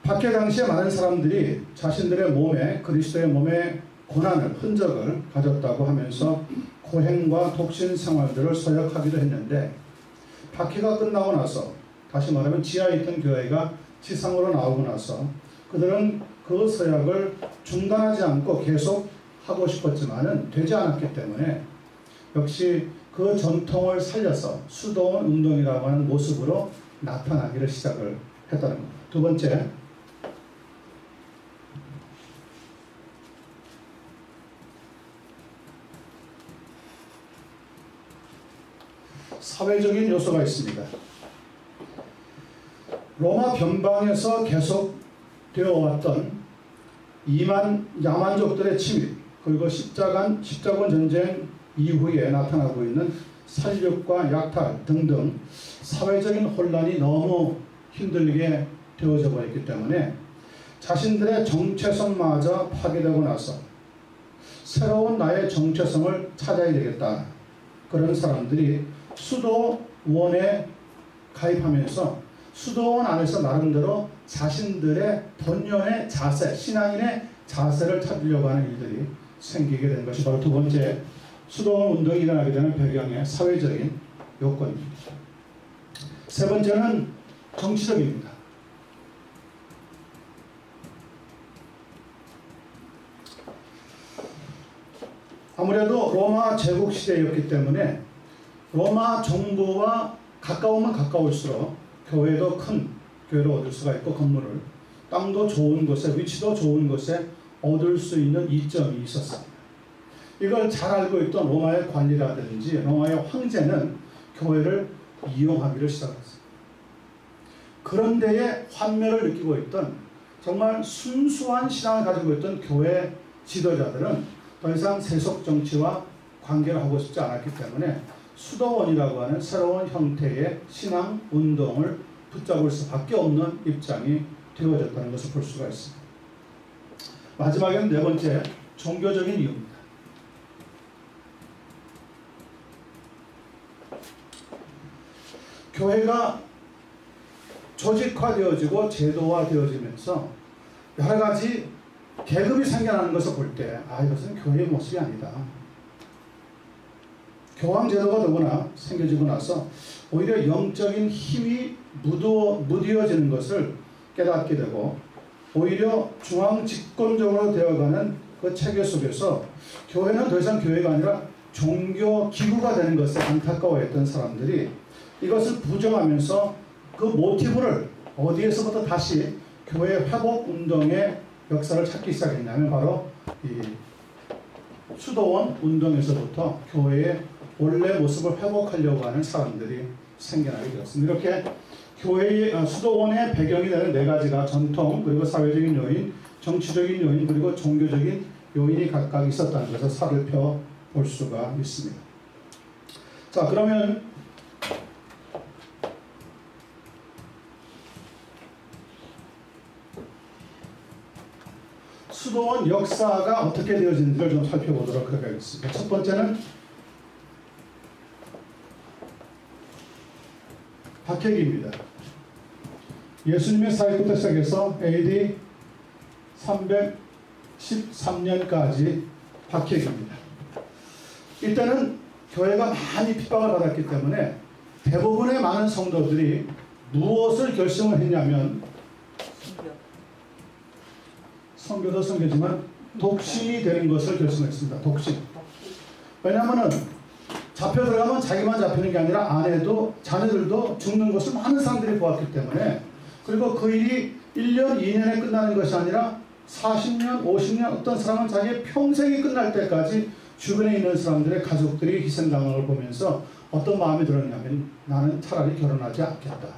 박해 당시에 많은 사람들이 자신들의 몸에, 그리스도의 몸에 고난을, 흔적을 가졌다고 하면서 고행과 독신 생활들을 서약하기도 했는데 박해가 끝나고 나서, 다시 말하면 지하에 있던 교회가 지상으로 나오고 나서 그들은 그 서약을 중단하지 않고 계속 하고 싶었지만은 되지 않았기 때문에 역시 그 전통을 살려서 수도원 운동이라고 하는 모습으로 나타나기를 시작을 했다는 겁니다. 두 번째, 사회적인 요소가 있습니다. 로마 변방에서 계속 되어왔던 야만족들의 침입, 그리고 십자군 전쟁 이후에 나타나고 있는 살육과 약탈 등등 사회적인 혼란이 너무 힘들게 되어져 버렸기 때문에 자신들의 정체성마저 파괴되고 나서 새로운 나의 정체성을 찾아야 되겠다. 그런 사람들이 수도원에 가입하면서 수도원 안에서 나름대로 자신들의 본연의 자세, 신앙인의 자세를 찾으려고 하는 일들이 생기게 된 것이 바로 두 번째 수도원 운동이 일어나게 되는 배경의 사회적인 요건입니다. 세 번째는 정치적입니다. 아무래도 로마 제국 시대였기 때문에 로마 정부와 가까우면 가까울수록 교회도 큰 교회를 얻을 수가 있고 건물을 땅도 좋은 곳에 위치도 좋은 곳에 얻을 수 있는 이점이 있었습니다. 이걸 잘 알고 있던 로마의 관리라든지 로마의 황제는 교회를 이용하기를 시작했습니다. 그런 데에 환멸을 느끼고 있던 정말 순수한 신앙을 가지고 있던 교회 지도자들은 더 이상 세속 정치와 관계를 하고 싶지 않았기 때문에 수도원이라고 하는 새로운 형태의 신앙 운동을 붙잡을 수밖에 없는 입장이 되어졌다는 것을 볼 수가 있습니다. 마지막에는 네 번째, 종교적인 이유입니다. 교회가 조직화되어지고 제도화되어지면서 여러 가지 계급이 생겨나는 것을 볼 때 이것은 교회의 모습이 아니다. 교황제도가 더구나 생겨지고 나서 오히려 영적인 힘이 무디어지는 것을 깨닫게 되고 오히려 중앙 집권적으로 되어가는 그 체계 속에서 교회는 더 이상 교회가 아니라 종교 기구가 되는 것에 안타까워했던 사람들이 이것을 부정하면서 그 모티브를 어디에서부터 다시 교회 회복 운동의 역사를 찾기 시작했냐면 바로 이 수도원 운동에서부터 교회의 원래 모습을 회복하려고 하는 사람들이 생겨나게 되었습니다. 이렇게 교회의 수도원의 배경이 되는 네 가지가 전통, 그리고 사회적인 요인, 정치적인 요인, 그리고 종교적인 요인이 각각 있었다는 것을 살펴볼 수가 있습니다. 자, 그러면 수도원 역사가 어떻게 되어지는지를 좀 살펴보도록 하겠습니다. 첫 번째는 박해기입니다. 예수님의 사역부터 시작해서 AD 313년까지 박해기입니다. 이때는 교회가 많이 핍박을 받았기 때문에 대부분의 많은 성도들이 무엇을 결심을 했냐면 선교도 선교지만 독신이 되는 것을 결심했습니다. 독신. 왜냐하면 잡혀 들어가면 자기만 잡히는 게 아니라 아내도 자녀들도 죽는 것을 많은 사람들이 보았기 때문에, 그리고 그 일이 1년, 2년에 끝나는 것이 아니라 40년, 50년, 어떤 사람은 자기의 평생이 끝날 때까지 주변에 있는 사람들의 가족들이 희생당하는 걸 보면서 어떤 마음이 들었냐면 나는 차라리 결혼하지 않겠다.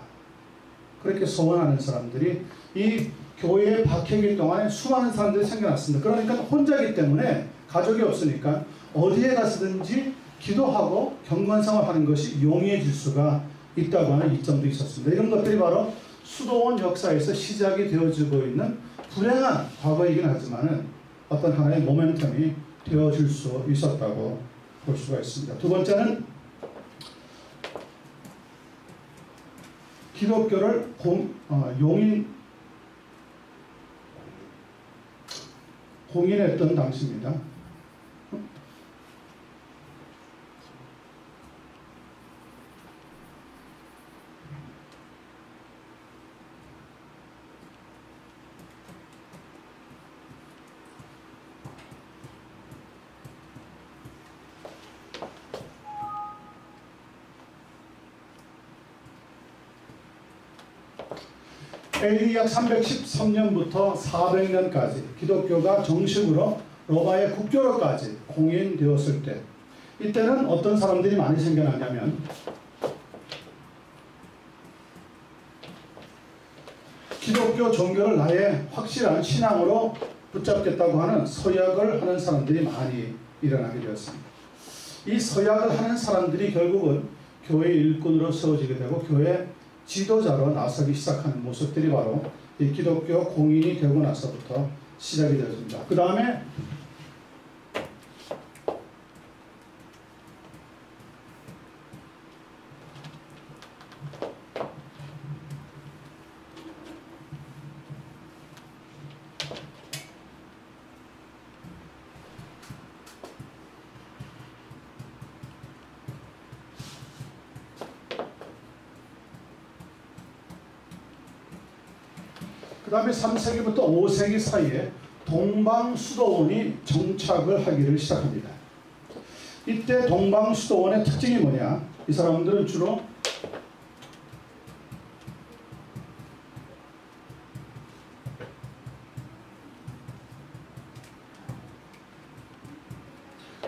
그렇게 소원하는 사람들이 이 교회의 박해기 동안에 수많은 사람들이 생겨났습니다. 그러니까 혼자이기 때문에 가족이 없으니까 어디에 가서든지 기도하고 경건생활 하는 것이 용이해질 수가 있다고 하는 이점도 있었습니다. 이런 것들이 바로 수도원 역사에서 시작이 되어지고 있는 불행한 과거이긴 하지만 어떤 하나의 모멘텀이 되어질 수 있었다고 볼 수가 있습니다. 두 번째는 기독교를 공인했던 당시입니다. AD 약 313년부터 400년까지 기독교가 정식으로 로마의 국교로까지 공인되었을 때, 이때는 어떤 사람들이 많이 생겨났냐면 기독교 종교를 나의 확실한 신앙으로 붙잡겠다고 하는 서약을 하는 사람들이 많이 일어나게 되었습니다. 이 서약을 하는 사람들이 결국은 교회 일꾼으로 세워지게 되고 교회 지도자로 나서기 시작하는 모습들이 바로 이 기독교 공인이 되고 나서부터 시작이 되었습니다. 그 다음에 그 다음에 3세기부터 5세기 사이에 동방수도원이 정착을 하기를 시작합니다. 이때 동방수도원의 특징이 뭐냐? 이 사람들은 주로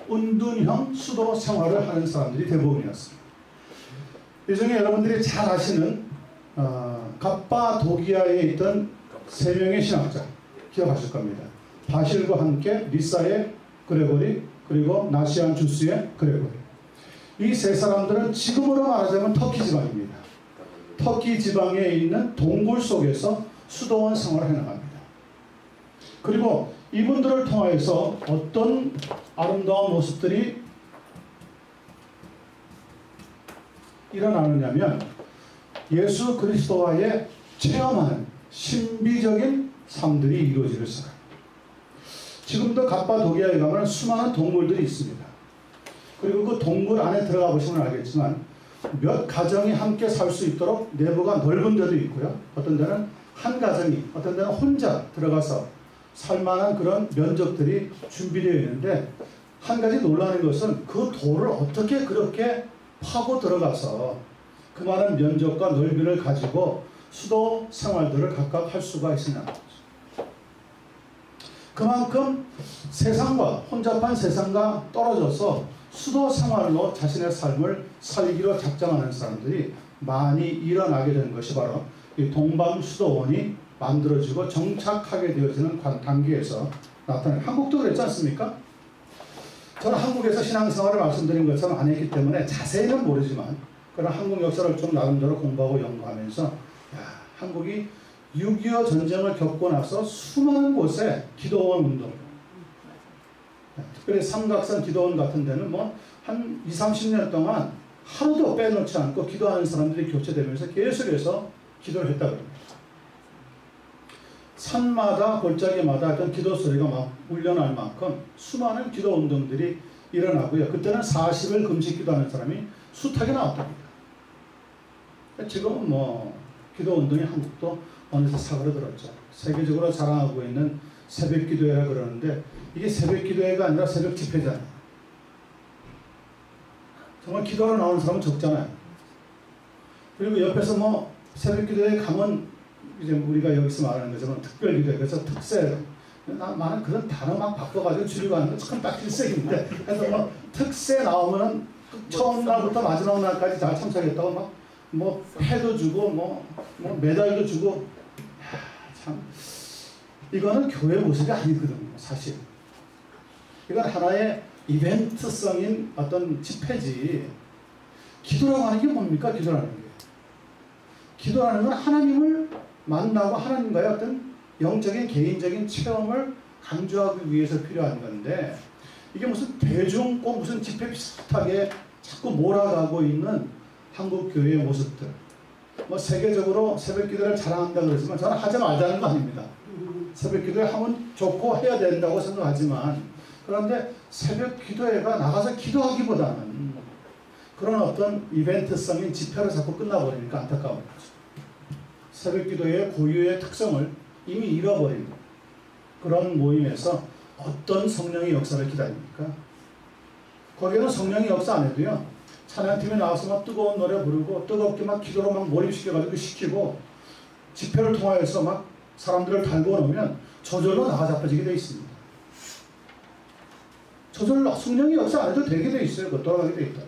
은둔형 수도 생활을 하는 사람들이 대부분이었습니다. 이 중에 여러분들이 잘 아시는 갑바도기아에 있던 세 명의 신학자 기억하실 겁니다. 바실과 함께 리사의 그레고리, 그리고 나시안 주스의 그레고리. 이 세 사람들은 지금으로 말하자면 터키 지방입니다. 터키 지방에 있는 동굴 속에서 수도원 생활을 해나갑니다. 그리고 이분들을 통하여서 어떤 아름다운 모습들이 일어나느냐면 예수 그리스도와의 체험하는 신비적인 삶들이 이루어지기 시작합니다. 지금도 갑바도기아에 가면 수많은 동굴들이 있습니다. 그리고 그 동굴 안에 들어가 보시면 알겠지만 몇 가정이 함께 살 수 있도록 내부가 넓은 데도 있고요. 어떤 데는 한 가정이, 어떤 데는 혼자 들어가서 살만한 그런 면적들이 준비되어 있는데, 한 가지 놀라는 것은 그 돌을 어떻게 그렇게 파고 들어가서 그 많은 면적과 넓이를 가지고 수도 생활들을 각각 할 수가 있으냐. 그만큼 세상과, 혼잡한 세상과 떨어져서 수도 생활로 자신의 삶을 살기로 작정하는 사람들이 많이 일어나게 된 것이 바로 이 동방수도원이 만들어지고 정착하게 되어지는 단계에서 나타나요. 한국도 그랬지 않습니까? 저는 한국에서 신앙생활을 말씀드린 것처럼 안 했기 때문에 자세히는 모르지만, 그러나 한국 역사를 좀 나름대로 공부하고 연구하면서 한국이 6.25 전쟁을 겪고 나서 수많은 곳에 기도원 운동, 특별히 삼각산 기도원 같은 데는 뭐 한 20-30년 동안 하루도 빼놓지 않고 기도하는 사람들이 교체되면서 계속해서 기도를 했다고 합니다. 산마다 골짜기마다 어떤 기도 소리가 막 울려날 만큼 수많은 기도 운동들이 일어나고요. 그때는 40일 금식 기도하는 사람이 숱하게 나왔답니다. 지금은 뭐 기도 운동이 한국도 어느새 사그러들었죠. 세계적으로 자랑하고 있는 새벽 기도회라 그러는데, 이게 새벽 기도회가 아니라 새벽 집회잖아요. 정말 기도하러 나오는 사람은 적잖아요. 그리고 옆에서 뭐 새벽 기도회 가면 이제 우리가 여기서 말하는 것처럼 특별 기도회, 그래서 특세, 나는 그런 단어 막 바꿔가지고 줄이고 하는 건 참 딱 필색인데, 그래서 뭐 특세 나오면은 처음 날부터 마지막 날까지 잘 참석했다고 막 뭐 패도 주고 뭐 메달도 주고, 참 이거는 교회 모습이 아니거든요. 사실 이건 하나의 이벤트성인 어떤 집회지, 기도라고 하는 게 뭡니까? 기도라는 게, 기도라는 건 하나님을 만나고 하나님과의 어떤 영적인 개인적인 체험을 강조하기 위해서 필요한 건데, 이게 무슨 대중 꼭 무슨 집회 비슷하게 자꾸 몰아가고 있는 한국 교회의 모습들, 뭐 세계적으로 새벽 기도를 자랑한다고 그러지만 저는 하지 말자는 거 아닙니다. 새벽 기도회 하면 좋고 해야 된다고 생각하지만, 그런데 새벽 기도회가 나가서 기도하기보다는 그런 어떤 이벤트성인 집회로 자꾸 끝나버리니까 안타까운 거죠. 새벽 기도회의 고유의 특성을 이미 잃어버린 그런 모임에서 어떤 성령의 역사를 기다립니까? 거기에는 성령의 역사 안 해도요, 찬양팀에 나와서 막 뜨거운 노래 부르고 뜨겁게 막 기도로 막 몰입시켜가지고 시키고, 집회를 통하여서 막 사람들을 달고 놓으면 저절로 나가자빠지게 되어 있습니다. 저절로 성령이 역사 안 해도 되게 되어 있어요. 돌아가게 되어 있다.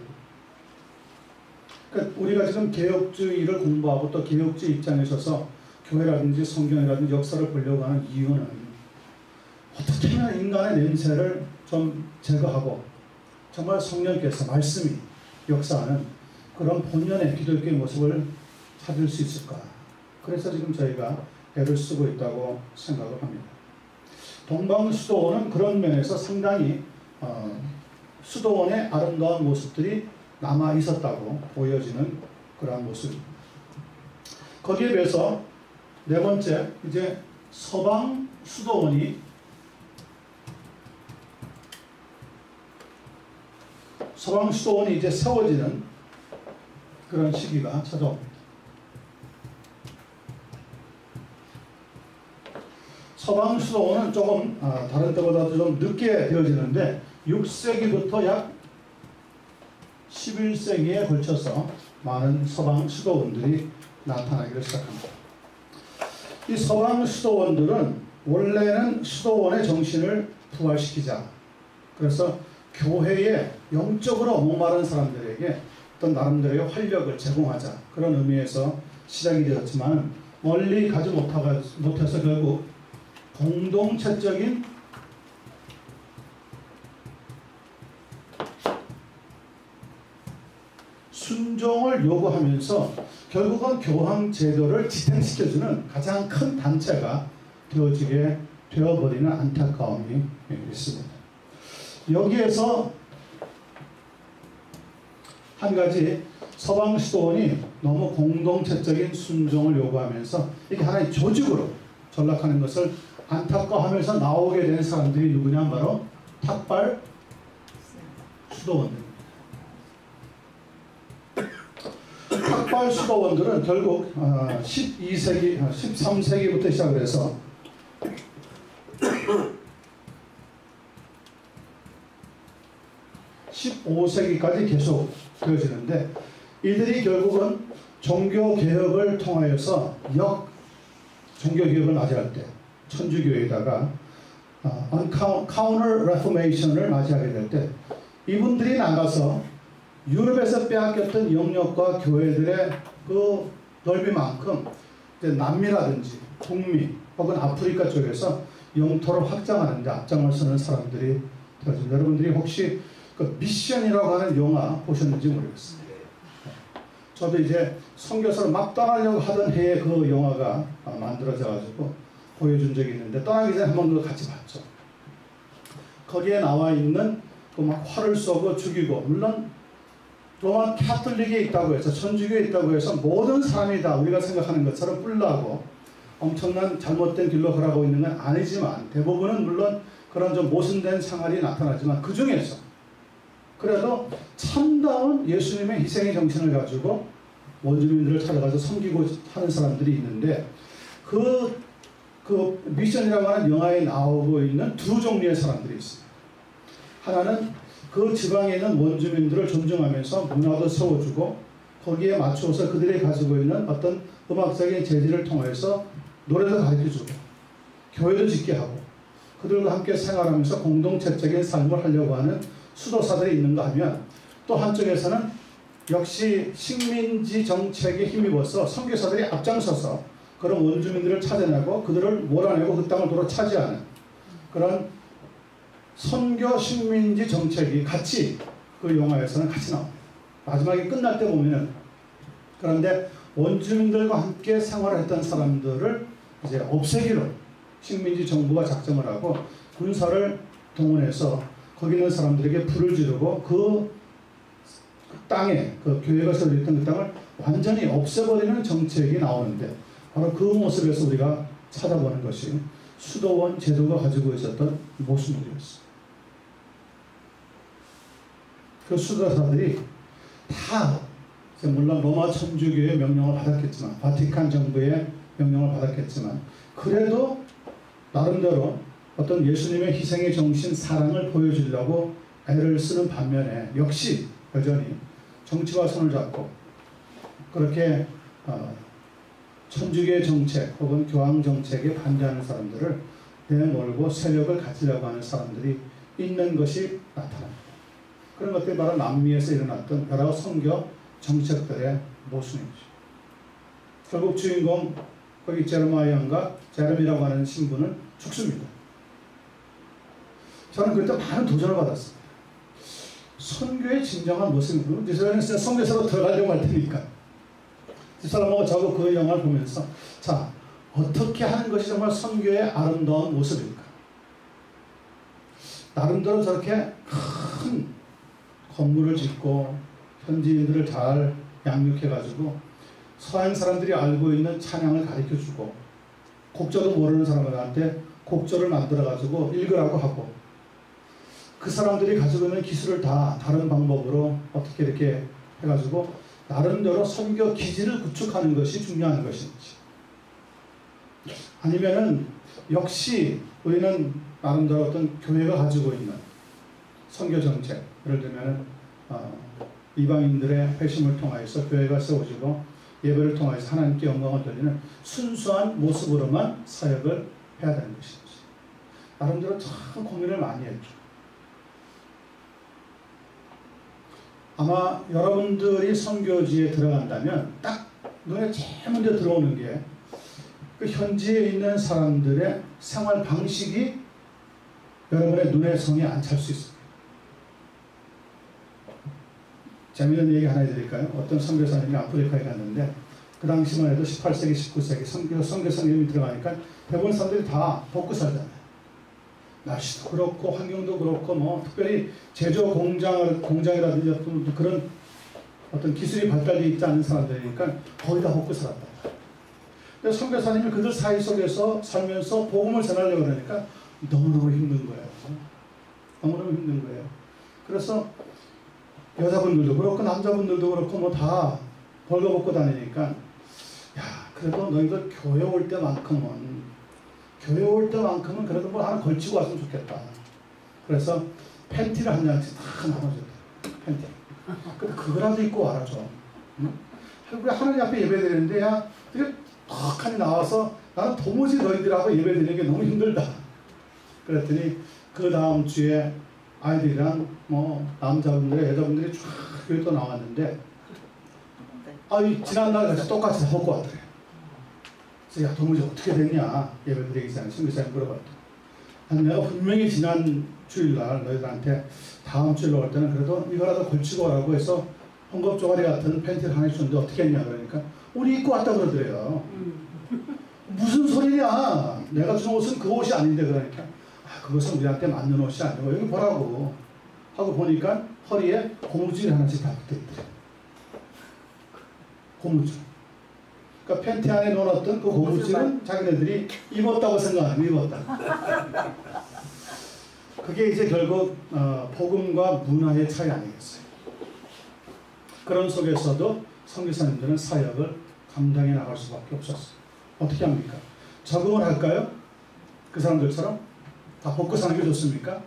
그러니까 우리가 지금 개혁주의를 공부하고 또 개혁주의 입장에 있어서 교회라든지 성경이라든지 역사를 보려고 하는 이유는 어떻게 하면 인간의 냄새를 좀 제거하고 정말 성령께서 말씀이 역사하는 그런 본연의 기독교의 모습을 찾을 수 있을까. 그래서 지금 저희가 애를 쓰고 있다고 생각을 합니다. 동방수도원은 그런 면에서 상당히 수도원의 아름다운 모습들이 남아 있었다고 보여지는 그러한 모습입니다. 거기에 비해서 네 번째, 이제 서방수도원이 이제 세워지는 그런 시기가 찾아옵니다. 서방수도원은 조금 다른 때보다도 좀 늦게 되어지는데 6세기부터 약 11세기에 걸쳐서 많은 서방수도원들이 나타나기를 시작합니다. 이 서방수도원들은 원래는 수도원의 정신을 부활시키자, 그래서 교회에 영적으로 목마른 사람들에게 어떤 나름대로의 활력을 제공하자, 그런 의미에서 시작이 되었지만 멀리 가지 못해서 결국 공동체적인 순종을 요구하면서 결국은 교황 제도를 지탱시켜주는 가장 큰 단체가 되어버리는 안타까움이 있습니다. 여기에서 한 가지 서방수도원이 너무 공동체적인 순종을 요구하면서 이게 하나의 조직으로 전락하는 것을 안타까워하면서 나오게 된 사람들이 누구냐, 바로 탁발 수도원들. 탁발 수도원들은 결국 13세기부터 시작을 해서 15세기까지 계속 되어지는데, 이들이 결국은 종교개혁을 통하여서 종교개혁을 맞이할 때 천주교에다가 카운터 레포메이션을 맞이하게 될 때 이분들이 나가서 유럽에서 빼앗겼던 영역과 교회들의 그 넓이만큼 남미라든지 북미 혹은 아프리카 쪽에서 영토를 확장하는 데 앞장을 서는 사람들이 되어집니다. 여러분들이 혹시 그 미션이라고 하는 영화 보셨는지 모르겠습니다. 저도 이제 선교사를 막 떠나려고 하던 해에 그 영화가 만들어져가지고 보여준 적이 있는데, 떠나기 전에 한 번 더 같이 봤죠. 거기에 나와 있는 그 막 활을 쏘고 죽이고, 물론 로마 카톨릭에 있다고 해서, 천주교에 있다고 해서 모든 사람이 다 우리가 생각하는 것처럼 뿔나고 엄청난 잘못된 길로 걸어가고 있는 건 아니지만, 대부분은 물론 그런 좀 모순된 생활이 나타나지만 그 중에서 그래도 참다운 예수님의 희생의 정신을 가지고 원주민들을 찾아가서 섬기고 하는 사람들이 있는데, 그 미션이라고 하는 영화에 나오고 있는 두 종류의 사람들이 있습니다. 하나는 그 지방에 있는 원주민들을 존중하면서 문화도 세워주고 거기에 맞추어서 그들이 가지고 있는 어떤 음악적인 재질을 통해서 노래도 가르쳐주고 교회도 짓게 하고 그들과 함께 생활하면서 공동체적인 삶을 하려고 하는 수도사들이 있는가 하면, 또 한쪽에서는 역시 식민지 정책에 힘입어서 선교사들이 앞장서서 그런 원주민들을 찾아내고 그들을 몰아내고 그 땅을 도로 차지하는 그런 선교 식민지 정책이 같이 그 영화에서는 같이 나옵니다. 마지막에 끝날 때 보면은, 그런데 원주민들과 함께 생활을 했던 사람들을 이제 없애기로 식민지 정부가 작정을 하고 군사를 동원해서 거기 있는 사람들에게 불을 지르고 그 땅에, 그 교회가 세워졌던 그 땅을 완전히 없애버리는 정책이 나오는데, 바로 그 모습에서 우리가 찾아보는 것이 수도원 제도가 가지고 있었던 모습이었습니다. 그 수도사들이 다 물론 로마 천주교의 명령을 받았겠지만, 바티칸 정부의 명령을 받았겠지만, 그래도 나름대로 어떤 예수님의 희생의 정신, 사랑을 보여주려고 애를 쓰는 반면에 역시 여전히 정치와 손을 잡고 그렇게 천주교의 정책 혹은 교황 정책에 반대하는 사람들을 내몰고 세력을 가지려고 하는 사람들이 있는 것이 나타납니다. 그런 것들이 바로 남미에서 일어났던 여러 선교 정책들의 모순이죠. 결국 주인공 거기 제레미야가 제레미라고 하는 신부는 죽습니다. 저는 그때 많은 도전을 받았습니다. 선교의 진정한 모습은 저는 진짜 선교사로 들어가려고 할 테니까 집사람하고 저하고 그 영화를 보면서 자 어떻게 하는 것이 정말 선교의 아름다운 모습일까? 나름대로 저렇게 큰 건물을 짓고 현지인들을 잘 양육해가지고 서양 사람들이 알고 있는 찬양을 가르쳐주고 곡조도 모르는 사람들한테 곡조를 만들어가지고 읽으라고 하고 그 사람들이 가지고 있는 기술을 다 다른 방법으로 어떻게 이렇게 해가지고 나름대로 선교 기지를 구축하는 것이 중요한 것인지 아니면은 역시 우리는 나름대로 어떤 교회가 가지고 있는 선교 정책 예를 들면은 이방인들의 회심을 통하여서 교회가 세워지고 예배를 통하여서 하나님께 영광을 돌리는 순수한 모습으로만 사역을 해야 되는 것인지 나름대로 참 고민을 많이 했죠. 아마 여러분들이 선교지에 들어간다면 딱 눈에 제일 먼저 들어오는 게 그 현지에 있는 사람들의 생활 방식이 여러분의 눈에 성에 안 찰 수 있습니다. 재미있는 얘기 하나 해드릴까요? 어떤 선교사님이 아프리카에 갔는데 그 당시만 해도 18세기, 19세기 선교사님이 들어가니까 대부분 사람들이 다 벗고 살잖아요. 날씨도 그렇고 환경도 그렇고 뭐 특별히 제조 공장이라든지 어떤 그런 어떤 기술이 발달되어 있지 않은 사람들이니까 거의 다 벗고 살았다. 근데 선교사님이 그들 사이 속에서 살면서 복음을 전하려고 그러니까 너무너무 힘든 거예요. 너무너무 힘든 거예요. 그래서 여자분들도 그렇고 남자분들도 그렇고 뭐 다 벌거벗고 다니니까 야 그래도 너희들 교회 올 때만큼은 그래도 뭐 하나 걸치고 왔으면 좋겠다. 그래서 팬티를 한 장씩 다 나눠줬대요. 팬티. 근데 그거라도 입고 와라 좀. 응? 우리 하나님 앞에 예배드리는데 야 되게 턱하니 나와서 나는 도무지 너희들하고 예배드리는 게 너무 힘들다. 그랬더니 그 다음 주에 아이들이랑 뭐 남자분들, 여자분들이 쫙 교회 또 나왔는데 이 지난날 같이 똑같이 다 벗고 왔더래요. 그래서 야 도무지 어떻게 됐냐 예배드리기 전에 신부사님 물어봤더니 내가 분명히 지난 주일날 너희들한테 다음 주일로 올 때는 그래도 이거라도 걸치고 오라고 해서 헌금 쪼가리 같은 팬티를 하나 줬는데 어떻게 했냐 그러니까 우리 입고 왔다 그러더래요. 무슨 소리냐 내가 준 옷은 그 옷이 아닌데 그러니까 그것은 우리한테 맞는 옷이 아니고 여기 보라고 하고 보니까 허리에 고무줄이 하나씩 다 붙어있더래요. 고무줄. 그러니까 팬티 안에 넣어놨던 그 고무줄은 자기네들이 입었다고 생각하는 입었다. 그게 이제 결국 복음과 문화의 차이 아니겠어요. 그런 속에서도 선교사님들은 사역을 감당해 나갈 수밖에 없었어요. 어떻게 합니까? 적응을 할까요? 그 사람들처럼? 다 벗고 사는 게 좋습니까?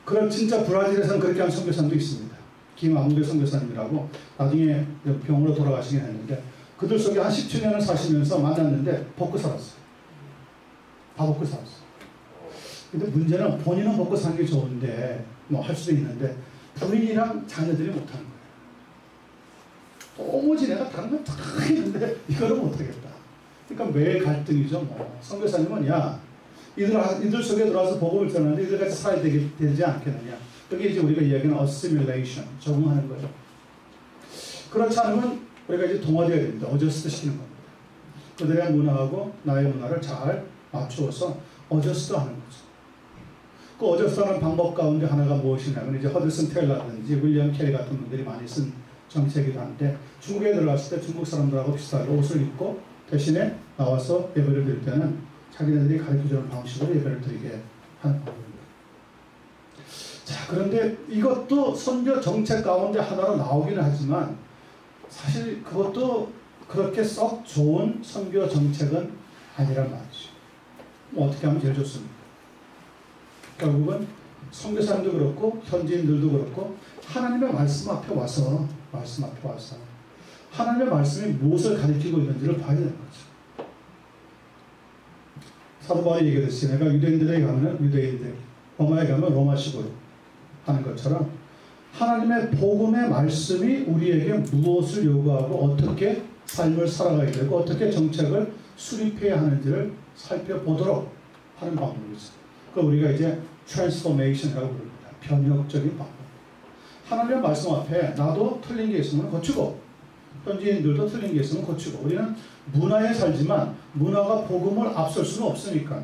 그럼 진짜 브라질에서는 그렇게 한 선교사님도 있습니다. 김아무개 선교사님이라고 나중에 병으로 돌아가시긴 했는데 그들 속에 한 10주년을 사시면서 만났는데 벗고 살았어요. 다 벗고 살았어요. 근데 문제는 본인은 벗고 사는 게 좋은데 뭐 할 수도 있는데 부인이랑 자녀들이 못하는 거예요. 도무지 내가 다른 건 다 했는데 이거를 못하겠다. 그러니까 매일 갈등이죠. 뭐. 선교사님은 야 이들 속에 들어와서 복음을 전하는데 이들같이 살아야 되지 않겠느냐. 그게 이제 우리가 이야기하는 assimilation, 적응하는 거죠. 그렇지 않으면 우리가 이제 동화되어야 됩니다. 어저스트 시키는 겁니다. 그들의 문화하고 나의 문화를 잘 맞추어서 어저스트 하는 거죠. 그 어저스트 하는 방법 가운데 하나가 무엇이냐면 이제 허드슨 테일러라든지 윌리엄 캐리 같은 분들이 많이 쓴 정책이기도 한데 중국에 들어갔을 때 중국 사람들하고 비슷하게 옷을 입고 대신에 나와서 예배를 드릴 때는 자기네들이 가르쳐주는 방식으로 예배를 드리게 하는 방법입니다. 자, 그런데 이것도 선교 정책 가운데 하나로 나오기는 하지만 사실 그것도 그렇게 썩 좋은 선교 정책은 아니란 말이죠. 뭐 어떻게 하면 제일 좋습니까? 결국은 선교사님도 그렇고 현지인들도 그렇고 하나님의 말씀 앞에 와서 하나님의 말씀이 무엇을 가리키고 있는지를 봐야 되는 거죠. 사도 바울이 얘기했듯이 내가 유대인들에게 가면 유대인들, 로마에 가면 로마식으로 하는 것처럼 하나님의 복음의 말씀이 우리에게 무엇을 요구하고 어떻게 삶을 살아가야 되고 어떻게 정책을 수립해야 하는지를 살펴보도록 하는 방법이죠. 그걸 우리가 이제 트랜스포메이션이라고 부릅니다. 변혁적인 방법. 하나님의 말씀 앞에 나도 틀린 게 있으면 고치고 현지인들도 틀린 게 있으면 고치고 우리는 문화에 살지만 문화가 복음을 앞설 수는 없으니까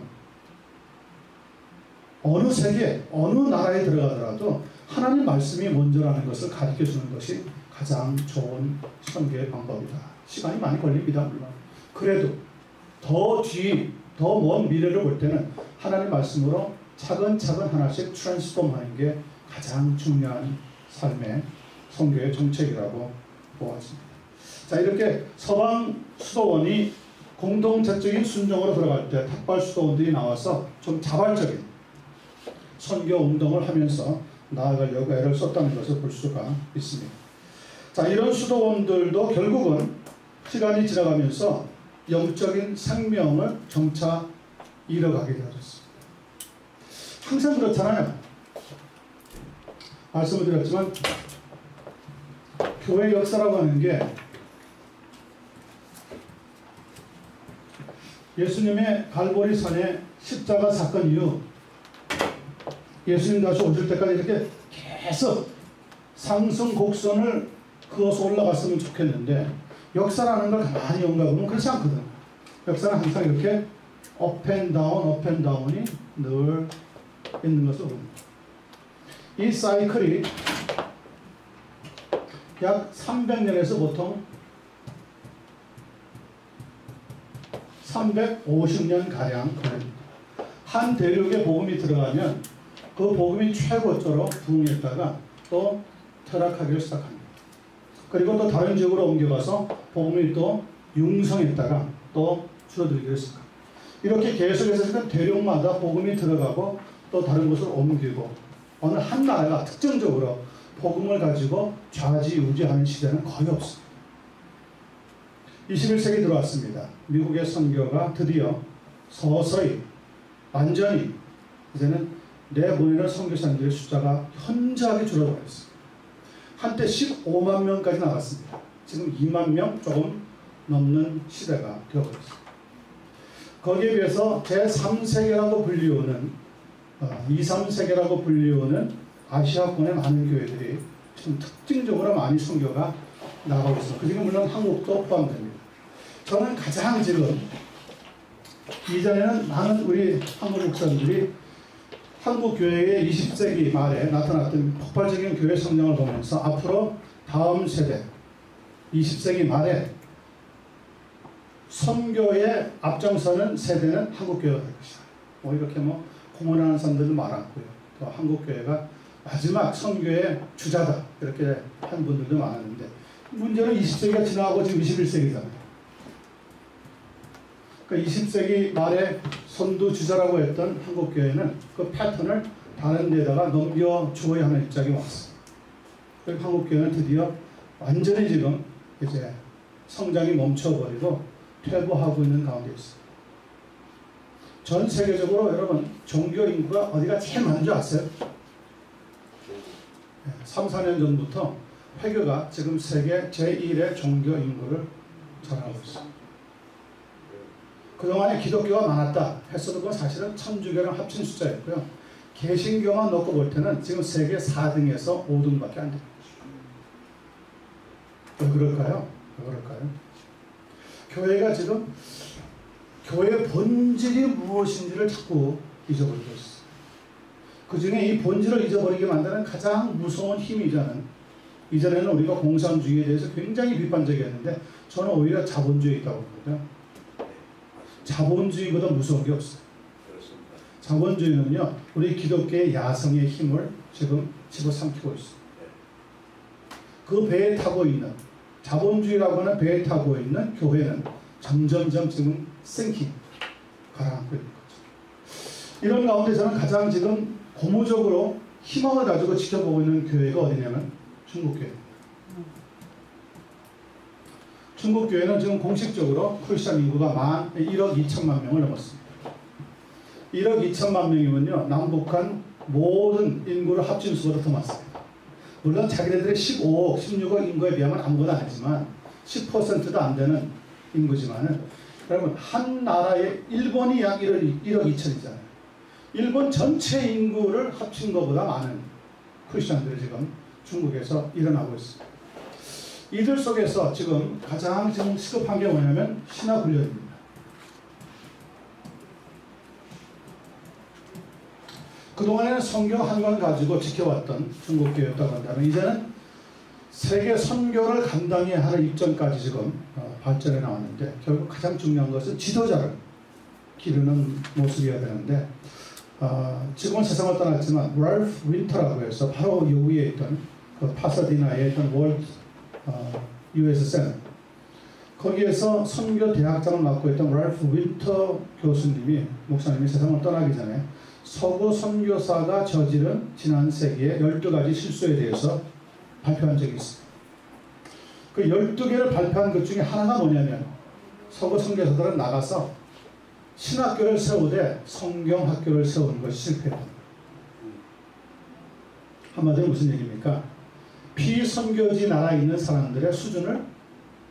어느 세계, 어느 나라에 들어가더라도 하나님 말씀이 먼저라는 것을 가르쳐주는 것이 가장 좋은 선교의 방법이다. 시간이 많이 걸립니다. 물론. 그래도 더 먼 미래를 볼 때는 하나님 말씀으로 차근차근 하나씩 트랜스폼하는 게 가장 중요한 삶의 선교의 정책이라고 보았습니다. 자, 이렇게 서방 수도원이 공동체적인 순종으로 들어갈 때 탁발 수도원들이 나와서 좀 자발적인 선교 운동을 하면서 나아가려고 애를 썼다는 것을 볼 수가 있습니다. 자, 이런 수도원들도 결국은 시간이 지나가면서 영적인 생명을 점차 잃어가게 되었습니다. 항상 그렇잖아요. 말씀을 드렸지만 교회 역사라고 하는 게 예수님의 갈보리 산의 십자가 사건 이후 예수님 다시 오실 때까지 이렇게 계속 상승 곡선을 그어서 올라갔으면 좋겠는데 역사라는 걸 가만히 연구해보면 그렇지 않거든. 역사는 항상 이렇게 업앤다운이 늘 있는 것을 봅니다. 이 사이클이 약 300년에서 보통 350년가량 걸립니다. 한 대륙에 복음이 들어가면 그 복음이 최고조로 부흥했다가 또 퇴락하기를 시작합니다. 그리고 또 다른 지역으로 옮겨가서 복음이 또 융성했다가 또 줄어들기를 시작합니다. 이렇게 계속해서 대륙마다 복음이 들어가고 또 다른 곳으로 옮기고 어느 한 나라가 특정적으로 복음을 가지고 좌지우지하는 시대는 거의 없습니다. 21세기 들어왔습니다. 미국의 선교가 드디어 서서히 완전히 이제는 내보내는 선교사님들의 숫자가 현저하게 줄어들고 있습니다. 한때 15만 명까지 나갔습니다. 지금 2만 명 조금 넘는 시대가 되어버렸습니다. 거기에 비해서 제3세계라고 불리우는 2, 3세계라고 불리우는 아시아권의 많은 교회들이 지금 특징적으로 많이 선교가 나가고 있습니다. 그중에 물론 한국도 포함됩니다. 저는 가장 지금 이전에는 많은 우리 한국 목사님들이 한국 교회의 20세기 말에 나타났던 폭발적인 교회 성장을 보면서 앞으로 다음 세대 20세기 말에 선교에 앞장서는 세대는 한국 교회가 될 것이다. 뭐 이렇게 공언하는 사람들도 많았고요. 또 한국 교회가 마지막 선교의 주자다 이렇게 한 분들도 많았는데 문제는 20세기가 지나고 지금 21세기잖아요. 그러니까 20세기 말에 선두주자라고 했던 한국교회는 그 패턴을 다른 데다가 넘겨주어야 하는 입장이 왔습니다. 그리고 한국교회는 드디어 완전히 지금 이제 성장이 멈춰버리고 퇴보하고 있는 가운데 있습니다. 전 세계적으로 여러분 종교 인구가 어디가 제일 많은 줄 아세요? 3, 4년 전부터 회교가 지금 세계 제1의 종교 인구를 자랑하고 있습니다. 그동안에 기독교가 많았다 했어도 그건 사실은 천주교랑 합친 숫자였고요. 개신교만 놓고 볼 때는 지금 세계 4등에서 5등밖에 안 됩니다. 왜 그럴까요? 교회가 지금 교회의 본질이 무엇인지를 자꾸 잊어버리고 있어요. 그 중에 이 본질을 잊어버리게 만드는 가장 무서운 힘이 이전에는 우리가 공산주의에 대해서 굉장히 비판적이었는데 저는 오히려 자본주의에 있다고 봅니다. 자본주의보다 무서운 게 없어요. 그렇습니다. 자본주의는요, 우리 기독교의 야성의 힘을 지금 집어삼키고 있어요. 그 배에 타고 있는, 자본주의라고 하는 배에 타고 있는 교회는 점점점 지금 가라앉고 있는 거죠. 이런 가운데 저는 가장 지금 고무적으로 희망을 가지고 지켜보고 있는 교회가 어디냐면 중국교회입니다. 중국 교회는 지금 공식적으로 크리스천 인구가 1억 2천만 명을 넘었습니다. 1억 2천만 명이면요, 남북한 모든 인구를 합친 수보다 더 많습니다. 물론 자기네들의 15억, 16억 인구에 비하면 아무것도 아니지만 10%도 안 되는 인구지만은, 여러분 한 나라의 일본이 약 1억 2천이잖아요. 일본 전체 인구를 합친 것보다 많은 크리스천들이 지금 중국에서 일어나고 있습니다. 이들 속에서 지금 가장 지금 시급한 게 뭐냐면 신학 훈련입니다. 그동안에는 성경 한 권 가지고 지켜왔던 중국 교회였다고 한다면, 이제는 세계 선교를 감당해야 하는 입장까지 지금 발전해 나왔는데, 결국 가장 중요한 것은 지도자를 기르는 모습이어야 되는데, 지금은 세상을 떠났지만 랄프 윈터라고 해서 바로 여기에 있던 그 파사디나에 있던 월드 US 센터, 거기에서 선교 대학장을 맡고 있던 랄프 윈터 교수님이, 목사님이 세상을 떠나기 전에 서구 선교사가 저지른 지난 세기의 12가지 실수에 대해서 발표한 적이 있습니다. 그 12개를 발표한 것 중에 하나가 뭐냐면, 서구 선교사들은 나가서 신학교를 세우되 성경학교를 세우는 것이 실패했다. 한마디로 무슨 얘기입니까? 피선교지 나라에 있는 사람들의 수준을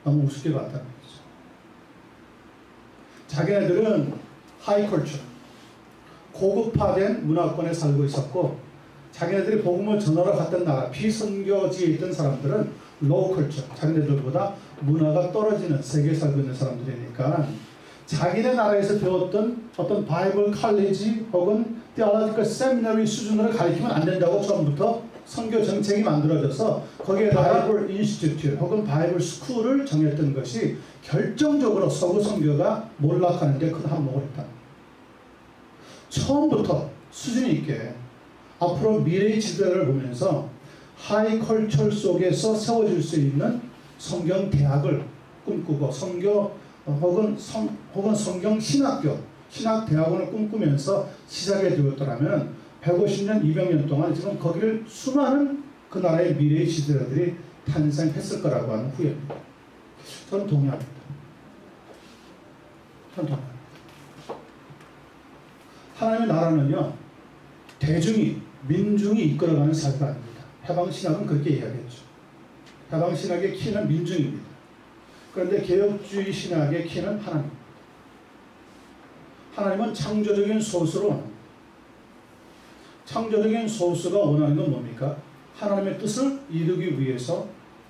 너무 우습게 봤다는 거죠. 자기네들은 하이컬처, 고급화된 문화권에 살고 있었고, 자기네들이 복음을 전하러 갔던 나라, 피선교지에 있던 사람들은 로컬처, 자기네들보다 문화가 떨어지는 세계에 살고 있는 사람들이니까 자기네 나라에서 배웠던 어떤 바이블 칼리지 혹은 theological seminary 수준으로 가르치면 안 된다고 처음부터 선교 정책이 만들어져서 거기에 바이블 인스티튜트 혹은 바이블 스쿨을 정했던 것이 결정적으로 서구 선교가 몰락하는 데 큰 한몫을 했다. 처음부터 수준 있게 앞으로 미래의 지도를 보면서 하이컬처 속에서 세워질 수 있는 성경 대학을 꿈꾸고 선교 혹은 성경 신학교, 신학 대학원을 꿈꾸면서 시작해 주었더라면 150년, 200년 동안 지금 거기를 수많은 그 나라의 미래의 지도자들이 탄생했을 거라고 하는 후회입니다. 저는 동의합니다. 저는 동의합니다. 하나님의 나라는요, 대중이, 민중이 이끌어가는 사회가 아닙니다. 해방신학은 그렇게 이야기했죠. 해방신학의 키는 민중입니다. 그런데 개혁주의 신학의 키는 하나님. 하나님은 창조적인 소수로 원합니다. 창조적인 소수가 원하는 건 뭡니까? 하나님의 뜻을 이루기 위해서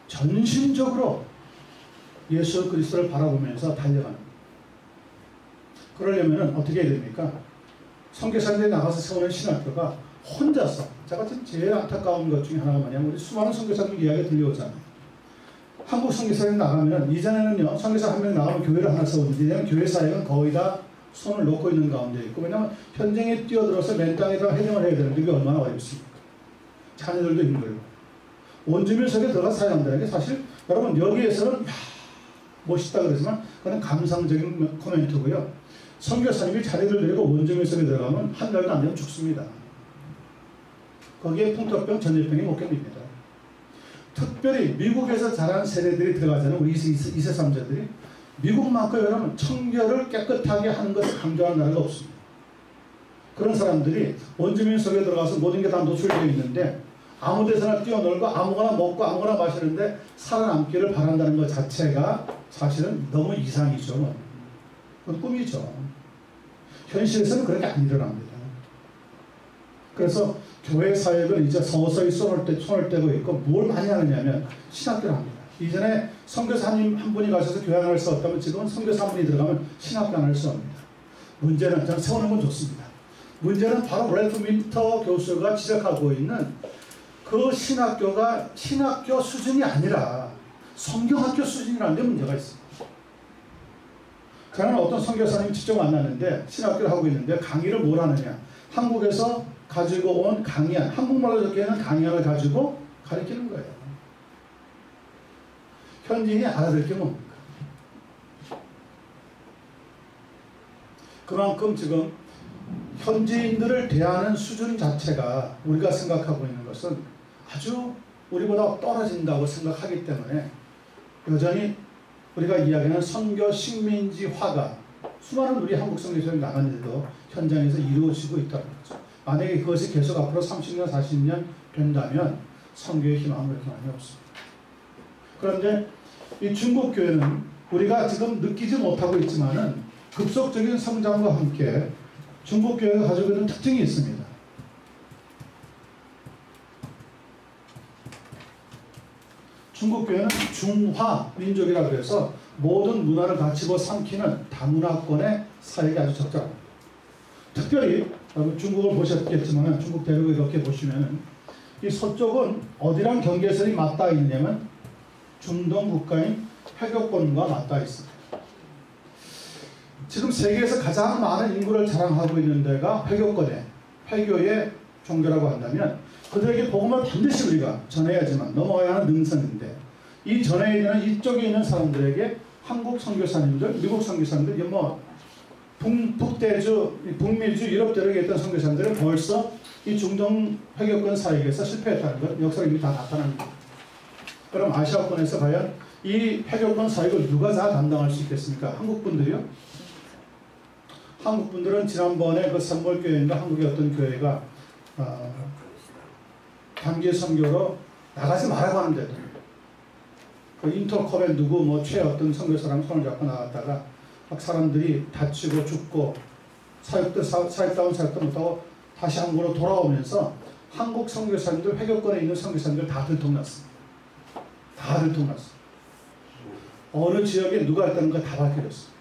전심적으로 예수 그리스도를 바라보면서 달려가는. 그러려면 어떻게 해야 됩니까? 선교사들이 나가서 세우는 신학교가 혼자서, 제가 제일 안타까운 것 중에 하나가 뭐냐면, 우리 수많은 선교사들 이야기가 들려오잖아요. 한국 선교사들이 나가면, 이전에는요, 선교사 한 명 나가면 교회를 하나 세우는데, 왜냐면 교회 사역은 거의 다 손을 놓고 있는 가운데 있고, 왜냐면 현장에 뛰어들어서 맨 땅에다 회정을 해야 되는데 그게 얼마나 어렵습니까? 자녀들도 힘들고. 원주민 속에 들어가서 사역한다는 게 사실, 여러분 여기에서는 멋있다 그러지만 그건 감상적인 코멘트고요. 선교사님이 자리를 내고 원주민 속에 들어가면 한 달도 안 되면 죽습니다. 거기에 풍토병, 전염병이 못 견딥니다. 특별히 미국에서 자란 세대들이 들어가잖아요. 우리 2세, 3세들이. 미국만큼 여러분 청결을 깨끗하게 하는 것을 강조하는 나라가 없습니다. 그런 사람들이 원주민 속에 들어가서 모든 게 다 노출되어 있는데 아무 데서나 뛰어놀고 아무거나 먹고 아무거나 마시는데 살아남기를 바란다는 것 자체가 사실은 너무 이상이죠. 그건 꿈이죠. 현실에서는 그렇게 안 일어납니다. 그래서 교회 사역은 이제 서서히 손을 떼고 있고, 뭘 많이 하느냐면 신학교를 합니다. 이전에 선교사님 한 분이 가셔서 교회 하나를 세웠다면 지금은 선교사 한 분이 들어가면 신학교 하나를 세웁니다. 문제는, 저는 세우는 건 좋습니다. 문제는 바로 랄프 윈터 교수가 지적하고 있는 그 신학교가 신학교 수준이 아니라 성경학교 수준이라는 데 문제가 있습니다. 저는 어떤 선교사님이 직접 만났는데 신학교를 하고 있는데 강의를 뭘 하느냐, 한국에서 가지고 온 강의안, 한국말로 적혀있는 강의안을 가지고 가르치는 거예요. 현지인이 알아들 게 뭡니까? 그만큼 지금 현지인들을 대하는 수준 자체가 우리가 생각하고 있는 것은 아주 우리보다 떨어진다고 생각하기 때문에 여전히 우리가 이야기하는 선교 식민지화가 수많은 우리 한국 선교사들이 나갔는데도 현장에서 이루어지고 있다는 거죠. 만약에 그것이 계속 앞으로 30년, 40년 된다면 선교의 희망은 그렇게 많이 없습니다. 그런데 이 중국 교회는 우리가 지금 느끼지 못하고 있지만은 급속적인 성장과 함께 중국 교회가 가지고 있는 특징이 있습니다. 중국 교회는 중화 민족이라고 해서 모든 문화를 다 집어삼키는 다문화권의 사역이 아주 적절합니다. 특별히 중국을 보셨겠지만 중국 대륙을 이렇게 보시면 이 서쪽은 어디랑 경계선이 맞닿아 있냐면 중동 국가인 회교권과 맞닿아 있습니다. 지금 세계에서 가장 많은 인구를 자랑하고 있는 데가 회교권에 회교의 종교라고 한다면 그들에게 복음을 반드시 우리가 전해야지만 넘어가야 하는 능선인데 이 전해야 되는 이쪽에 있는 사람들에게 한국 선교사님들, 미국 선교사님들, 북대주, 북미주, 유럽 대륙에 있던 선교사님들은 벌써 이 중동 회교권 사역에서 실패했다는 것 역사가 이미 다 나타납니다. 그럼 아시아권에서 과연 이 회교권 사역을 누가 다 담당할 수 있겠습니까? 한국 분들이요? 한국 분들은 지난번에 그 선물교회인가 한국의 어떤 교회가 단기 선교로 나가지 말라고 하는데도 그 인터컵에 누구 최 어떤 선교사랑 손을 잡고 나갔다가 막 사람들이 다치고 죽고 사역다운 사역도 못하고 다시 한국으로 돌아오면서 한국 선교사님들 회교권에 있는 선교사님들 다 들통났습니다. 다 들통났습니다. 어느 지역에 누가 했다는 거 다 밝혀졌습니다.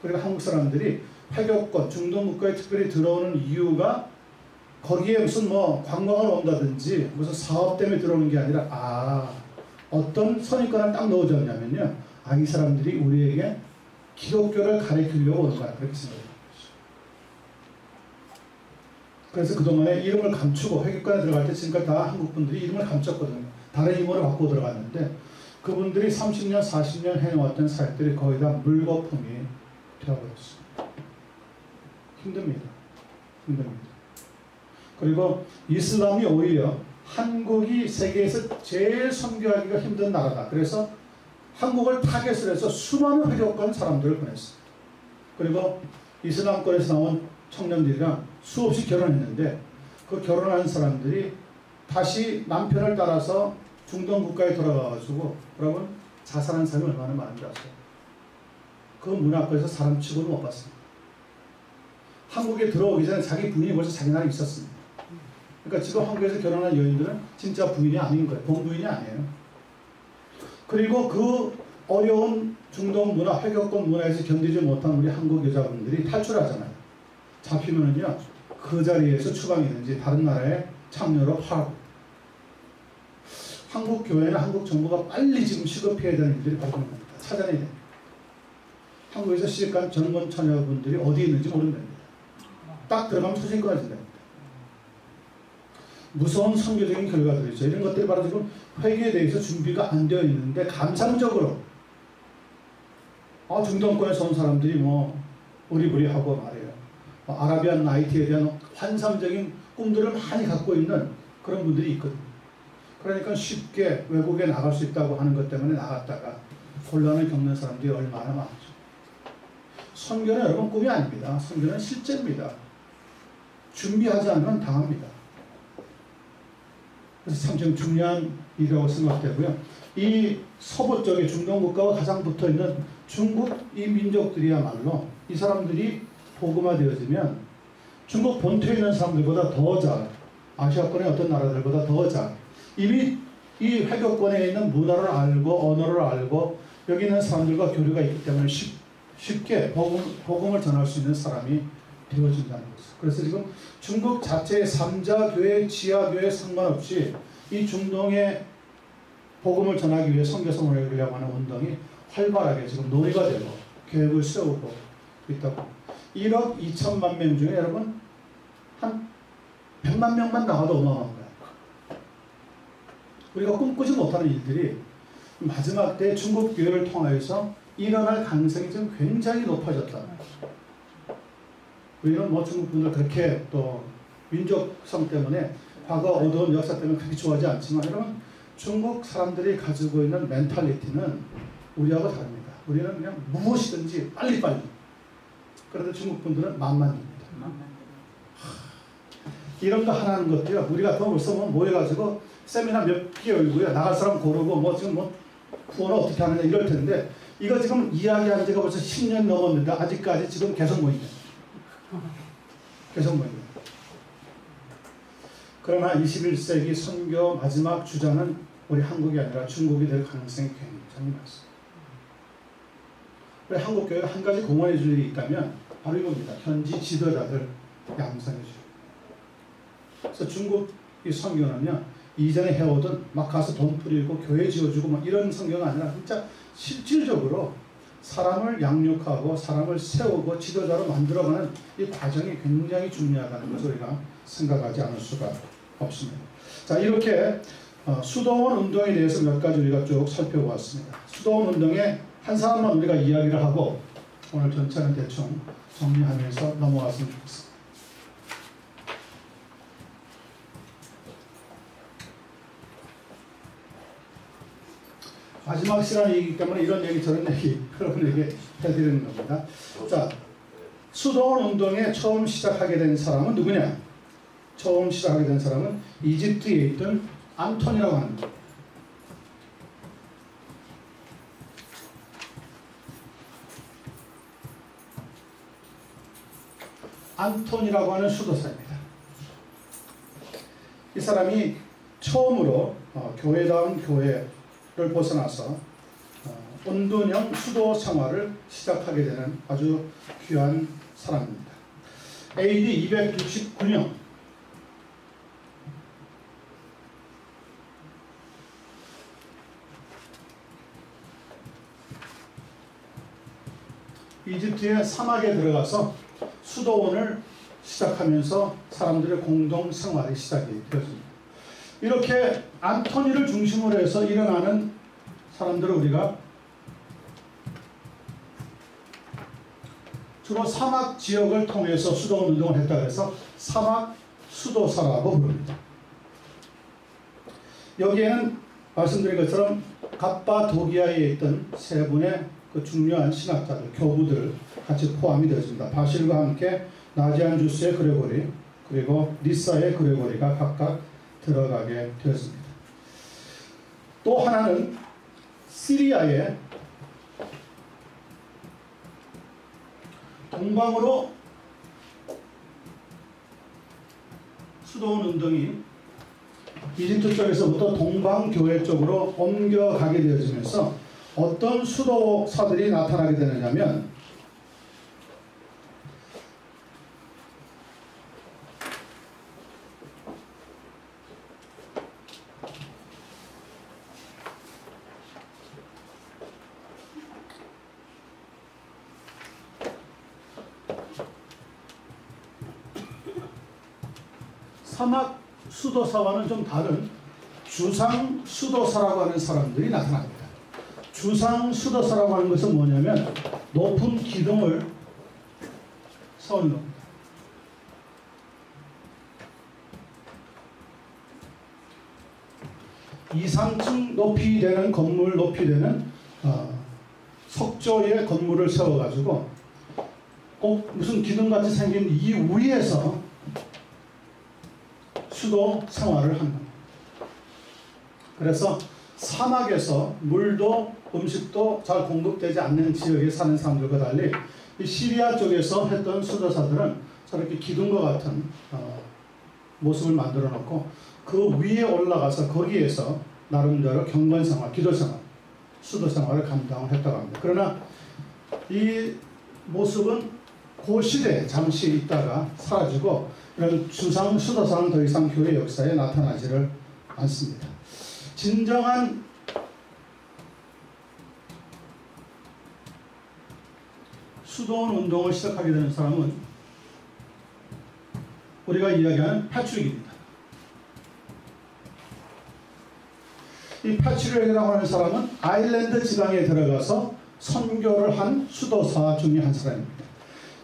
그리고 한국 사람들이 회교권, 중동 국가에 특별히 들어오는 이유가 거기에 무슨 관광을 온다든지 무슨 사업 때문에 들어오는 게 아니라 어떤 선입관을 딱 넣어줬냐면요. 이 사람들이 우리에게 기독교를 가르치려고 오는 거야. 그렇게 생각해요. 그래서 그동안에 이름을 감추고 회교권에 들어갈 때 지금까지 다 한국 분들이 이름을 감췄거든요. 다른 이름으로 바꾸고 들어갔는데 그분들이 30년, 40년 해왔던 사역들이 거의 다 물거품이 되어버렸어요. 힘듭니다. 그리고 이슬람이 오히려 한국이 세계에서 제일 선교하기가 힘든 나라다. 그래서 한국을 타겟을 해서 수많은 회교권 사람들을 보냈어요. 그리고 이슬람권에서 나온 청년들이랑 수없이 결혼했는데 그 결혼한 사람들이 다시 남편을 따라서 중동 국가에 돌아가가지고 여러분 자살한 사람이 얼마나 많은지 아세요? 그 문화권에서 사람 취급을 못 받습니다. 한국에 들어오기 전에 자기 부인이 벌써 자기 나라에 있었습니다. 그러니까 지금 한국에서 결혼한 여인들은 진짜 부인이 아닌 거예요. 본부인이 아니에요. 그리고 그 어려운 중동 문화, 회교권 문화에서 견디지 못한 우리 한국 여자분들이 탈출하잖아요. 잡히면은요, 그 자리에서 추방이든지 다른 나라에 창녀로 팔고. 한국 교회나 한국 정부가 빨리 지금 시급해야 되는 일들이 바로 그런 겁니다. 찾아내야 됩니다. 한국에서 시집간 젊은 처녀분들이 어디 있는지 모른답니다. 딱 들어가면 소식 꺼내진답니다. 무서운 선교적인 결과들이죠. 이런 것들이 바로 지금 회개에 대해서 준비가 안 되어 있는데 감상적으로 중동권에서 온 사람들이 우리부리하고 말이에요. 아라비안 나이트에 대한 환상적인 꿈들을 많이 갖고 있는 그런 분들이 있거든요. 그러니까 쉽게 외국에 나갈 수 있다고 하는 것 때문에 나갔다가 곤란을 겪는 사람들이 얼마나 많죠. 선교는 여러분 꿈이 아닙니다. 선교는 실제입니다. 준비하지 않으면 당합니다. 그래서 참 좀 중요한 일이라고 생각되고요. 이 서부 쪽에 중동 국가와 가장 붙어있는 중국 이 민족들이야말로 이 사람들이 복음화되어지면 중국 본토에 있는 사람들보다 더 잘, 아시아권의 어떤 나라들보다 더 잘, 이미 이 회교권에 있는 문화를 알고 언어를 알고 여기 있는 사람들과 교류가 있기 때문에 쉽게 복음을 전할 수 있는 사람이 되어진다는 거죠. 그래서 지금 중국 자체의 3자 교회, 지하 교회 상관없이 이 중동의 복음을 전하기 위해 선교사 모으려고 하는 운동이 활발하게 지금 논의가 되고 계획을 세우고 있다고. 1억 2천만 명 중에 여러분 한 100만 명만 나가도 어마어마한 거예요. 우리가 꿈꾸지 못하는 일들이 마지막 때 중국 교회를 통하여서 일어날 가능성이 좀 굉장히 높아졌다. 우리는 중국 분들 그렇게 또 민족성 때문에 과거 어두운 역사 때문에 그렇게 좋아하지 않지만 여러분 중국 사람들이 가지고 있는 멘탈리티는 우리하고 다릅니다. 우리는 그냥 무엇이든지 빨리빨리 그런데 중국 분들은 만만 됩니다. 이런 거 하나 하는 것도요. 우리가 돈을 써면 모여가지고 세미나 몇 개 열고요. 나갈 사람 고르고 뭐 지금 뭐 후원을 어떻게 하느냐 이럴 텐데 이거 지금 이야기한 지가 벌써 10년 넘었는데 아직까지 지금 계속 모입니다. 계속 모입니다. 그러나 21세기 선교 마지막 주자는 우리 한국이 아니라 중국이 될 가능성이 굉장히 많습니다. 우리 한국교회가 한 가지 공헌해 줄 일이 있다면 바로 이겁니다. 현지 지도자들 양성해 주고. 그래서 중국 이 선교는요, 이전에 해오던 막 가서 돈 뿌리고 교회 지어주고 막 이런 선교가 아니라 진짜 실질적으로 사람을 양육하고 사람을 세우고 지도자로 만들어가는 이 과정이 굉장히 중요하다는 것을 우리가 생각하지 않을 수가 없습니다. 자, 이렇게 수도원 운동에 대해서 몇 가지 우리가 쭉 살펴보았습니다. 수도원 운동에 한 사람만 우리가 이야기를 하고 오늘 전체는 대충 정리하면서 넘어갔으면 좋겠습니다. 마지막 시간이기 때문에 이런 얘기 저런 얘기 여러분에게 해드리는 겁니다. 자, 수도원 운동에 처음 시작하게 된 사람은 누구냐? 처음 시작하게 된 사람은 이집트에 있던 안톤이라고 합니다. 안톤이라고 하는 수도사입니다. 이 사람이 처음으로 교회다운 교회를 벗어나서 온돈형 수도 생활을 시작하게 되는 아주 귀한 사람입니다. AD 269년 이집트의 사막에 들어가서 수도원을 시작하면서 사람들의 공동 생활이 시작이 되었습니다. 이렇게 안토니를 중심으로 해서 일어나는 사람들을 우리가 주로 사막 지역을 통해서 수도원 운동을 했다고 해서 사막 수도사라고 부릅니다. 여기에는 말씀드린 것처럼 갑바도기아에 있던 세 분의 그 중요한 신학자들, 교부들 같이 포함이 되었습니다. 바실과 함께 나지안주스의 그레고리 그리고 니사의 그레고리가 각각 들어가게 되었습니다. 또 하나는 시리아의 동방으로 수도원 운동이 이집트 쪽에서부터 동방교회 쪽으로 옮겨가게 되어지면서 어떤 수도사들이 나타나게 되느냐면 사막 수도사와는 좀 다른 주상 수도사라고 하는 사람들이 나타납니다. 주상 수도사라고 하는 것은 뭐냐면 높은 기둥을 세우는 겁니다. 이상층 높이 되는 건물 높이 되는 석조의 건물을 세워가지고 꼭 무슨 기둥같이 생긴 이 위에서 수도 생활을 합니다. 그래서 사막에서 물도 음식도 잘 공급되지 않는 지역에 사는 사람들과 달리 이 시리아 쪽에서 했던 수도사들은 저렇게 기둥과 같은 모습을 만들어 놓고 그 위에 올라가서 거기에서 나름대로 경건생활, 기도생활, 수도생활을 감당을 했다고 합니다. 그러나 이 모습은 그 시대에 잠시 있다가 사라지고 이런 주상 수도사는 더 이상 교회 역사에 나타나지를 않습니다. 진정한 수도원 운동을 시작하게 되는 사람은 우리가 이야기하는 패트릭입니다. 이 패트릭이라고 하는 사람은 아일랜드 지방에 들어가서 선교를 한 수도사 중에 한 사람입니다.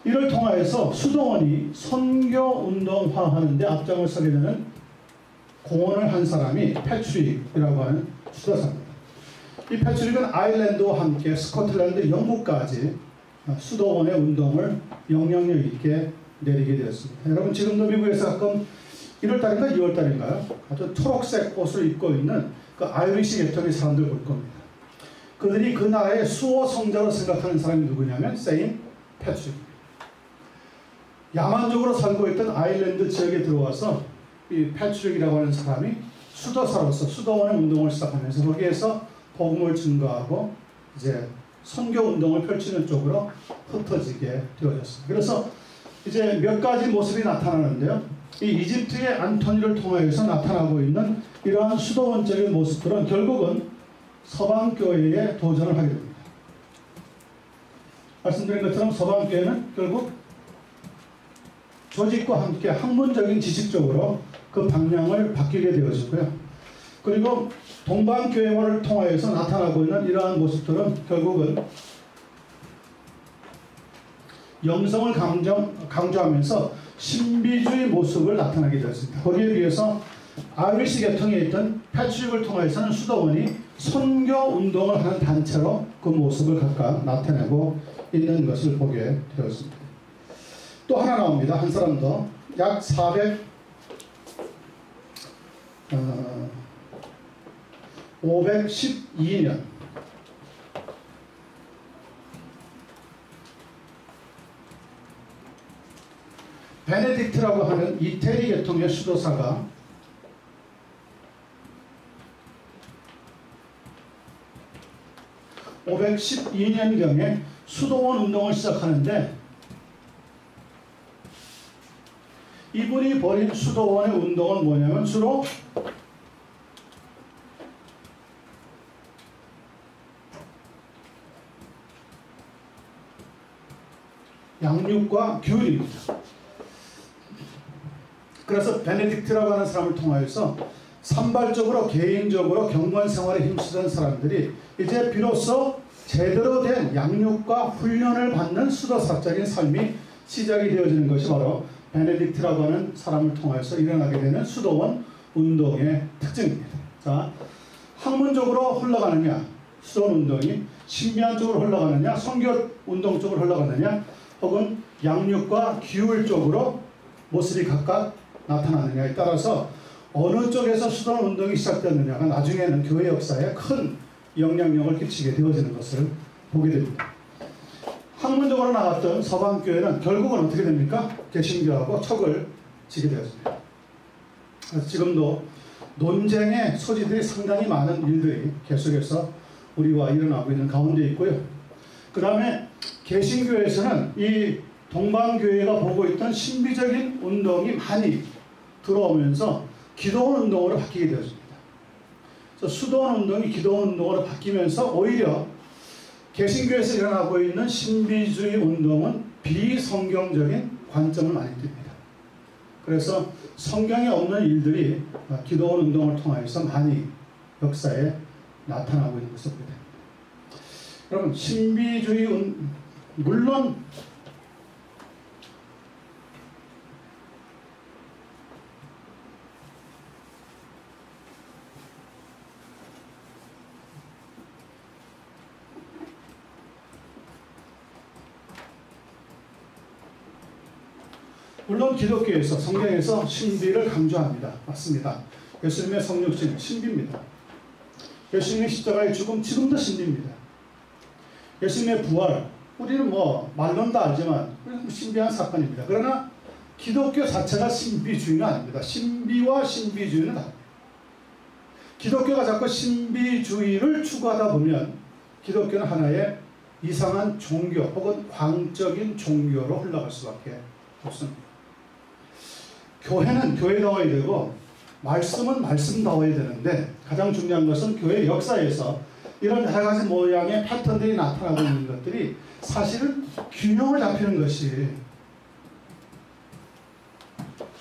이를 통하여서 수도원이 선교 운동화하는 데 앞장을 서게 되는 공헌을 한 사람이 패트릭이라고 하는 수도사입니다. 이 패트릭은 아일랜드와 함께 스코틀랜드, 영국까지 수도원의 운동을 영향력 있게 내리게 되었습니다. 여러분 지금도 미국에서 가끔 1월달인가 2월달인가요? 아주 초록색 옷을 입고 있는 그 아이리시 계통의 사람들 볼 겁니다. 그들이 그 나라의 수호 성자로 생각하는 사람이 누구냐면 세인 패트릭입니다. 야만적으로 살고 있던 아일랜드 지역에 들어와서 이 패트릭이라고 하는 사람이 수도사로서 수도원의 운동을 시작하면서 거기에서 복음을 증거하고 이제 선교 운동을 펼치는 쪽으로 흩어지게 되어졌습니다. 그래서 이제 몇 가지 모습이 나타나는데요. 이 이집트의 안토니를 통해서 나타나고 있는 이러한 수도원적인 모습들은 결국은 서방교회에 도전을 하게 됩니다. 말씀드린 것처럼 서방교회는 결국 조직과 함께 학문적인 지식적으로 그 방향을 바뀌게 되어지고요. 그리고 동방교회를 통하여서 나타나고 있는 이러한 모습들은 결국은 영성을 강조하면서 신비주의 모습을 나타나게 되었습니다. 거기에 비해서 아이리시 계통에 있던 패트릭을 통해서는 수도원이 선교 운동을 하는 단체로 그 모습을 각각 나타내고 있는 것을 보게 되었습니다. 또 하나 나옵니다. 한 사람 더. 약 512년 베네딕트라고 하는 이태리 계통의 수도사가 (512년경에) 수도원 운동을 시작하는데 이분이 벌인 수도원의 운동은 뭐냐면 주로 양육과 교육입니다. 그래서 베네딕트라고 하는 사람을 통하여서 산발적으로 개인적으로 경건 생활에 힘쓰던 사람들이 이제 비로소 제대로 된 양육과 훈련을 받는 수도사적인 삶이 시작이 되어지는 것이 바로 베네딕트라고 하는 사람을 통해서 일어나게 되는 수도원 운동의 특징입니다. 자, 학문적으로 흘러가느냐, 수도원 운동이 신비한 쪽으로 흘러가느냐, 선교 운동 쪽으로 흘러가느냐, 혹은 양육과 기울 쪽으로 모습이 각각 나타나느냐에 따라서 어느 쪽에서 수도원 운동이 시작되느냐가 나중에는 교회 역사에 큰 영향력을 끼치게 되어지는 것을 보게 됩니다. 학문적으로 나왔던 서방교회는 결국은 어떻게 됩니까? 개신교하고 척을 지게 되었습니다. 그래서 지금도 논쟁의 소지들이 상당히 많은 일들이 계속해서 우리와 일어나고 있는 가운데 있고요. 그 다음에 개신교에서는 이 동방교회가 보고 있던 신비적인 운동이 많이 들어오면서 기도원 운동으로 바뀌게 되었습니다. 그래서 수도원 운동이 기도원 운동으로 바뀌면서 오히려 개신교에서 일어나고 있는 신비주의 운동은 비성경적인 관점을 많이 띱니다. 그래서 성경에 없는 일들이 기도원 운동을 통해서 많이 역사에 나타나고 있는 것을 보게 됩니다. 여러분, 신비주의 물론 기독교에서 성경에서 신비를 강조합니다. 맞습니다. 예수님의 성육신 신비입니다. 예수님의 십자가의 죽음 지금도 신비입니다. 예수님의 부활 우리는 뭐 말로는 다 알지만 신비한 사건입니다. 그러나 기독교 자체가 신비주의는 아닙니다. 신비와 신비주의는 다릅니다. 기독교가 자꾸 신비주의를 추구하다 보면 기독교는 하나의 이상한 종교 혹은 광적인 종교로 흘러갈 수밖에 없습니다. 교회는 교회다워야 되고 말씀은 말씀다워야 되는데 가장 중요한 것은 교회 역사에서 이런 여러 가지 모양의 패턴들이 나타나고 있는 것들이 사실은 균형을 잡히는 것이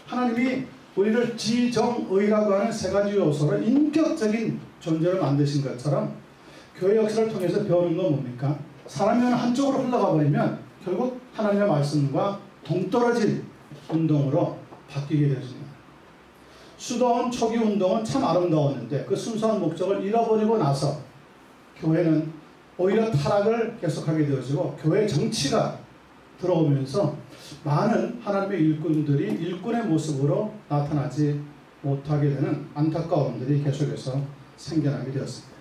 하나님이 우리를 지정의라고 하는 세 가지 요소로 인격적인 존재를 만드신 것처럼 교회 역사를 통해서 배우는 건 뭡니까? 사람이 한쪽으로 흘러가 버리면 결국 하나님의 말씀과 동떨어진 운동으로 바뀌게 되었습니다. 수도원 초기 운동은 참 아름다웠는데 그 순수한 목적을 잃어버리고 나서 교회는 오히려 타락을 계속하게 되어지고 교회 정치가 들어오면서 많은 하나님의 일꾼들이 일꾼의 모습으로 나타나지 못하게 되는 안타까움들이 계속해서 생겨나게 되었습니다.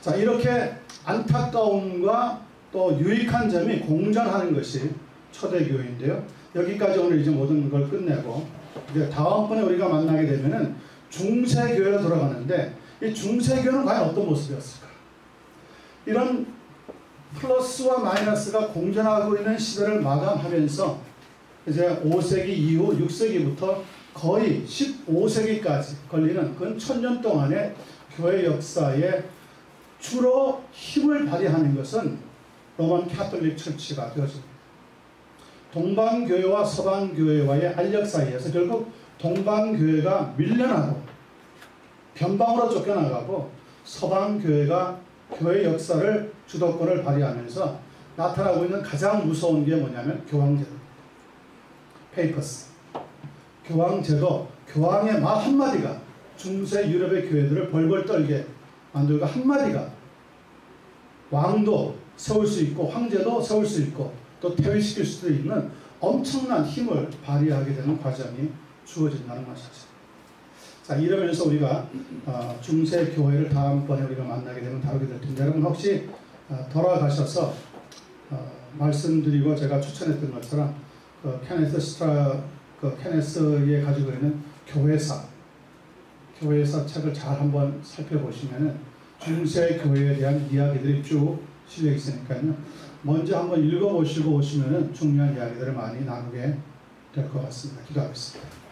자, 이렇게 안타까움과 또 유익한 점이 공존하는 것이 초대교회인데요. 여기까지 오늘 이제 모든 걸 끝내고 이제 다음번에 우리가 만나게 되면은 중세교회로 돌아가는데 이 중세교회는 과연 어떤 모습이었을까? 이런 플러스와 마이너스가 공존하고 있는 시대를 마감하면서 이제 5세기 이후 6세기부터 거의 15세기까지 걸리는 근 1000년 동안의 교회 역사에 주로 힘을 발휘하는 것은 로만 캐톨릭 철치가 되어집니다. 동방교회와 서방교회와의 알력 사이에서 결국 동방교회가 밀려나고 변방으로 쫓겨나가고 서방교회가 교회 역사를 주도권을 발휘하면서 나타나고 있는 가장 무서운 게 뭐냐면 교황제도입니다. 페이퍼스. 교황제도, 교황의 말 한마디가 중세 유럽의 교회들을 벌벌 떨게 만들고 한마디가 왕도 세울 수 있고 황제도 세울 수 있고 또 퇴위시킬 수도 있는 엄청난 힘을 발휘하게 되는 과정이 주어진다는 것이죠. 자, 이러면서 우리가 중세 교회를 다음번에 우리가 만나게 되면 다루게 될 텐데 여러분 혹시 돌아가셔서 말씀드리고 제가 추천했던 것처럼 케네스에 가지고 있는 교회사 책을 잘 한번 살펴보시면은 중세 교회에 대한 이야기들이 쭉 실려 있으니까요. 먼저 한번 읽어보시고 오시면은 중요한 이야기들을 많이 나누게 될 것 같습니다. 기도하겠습니다.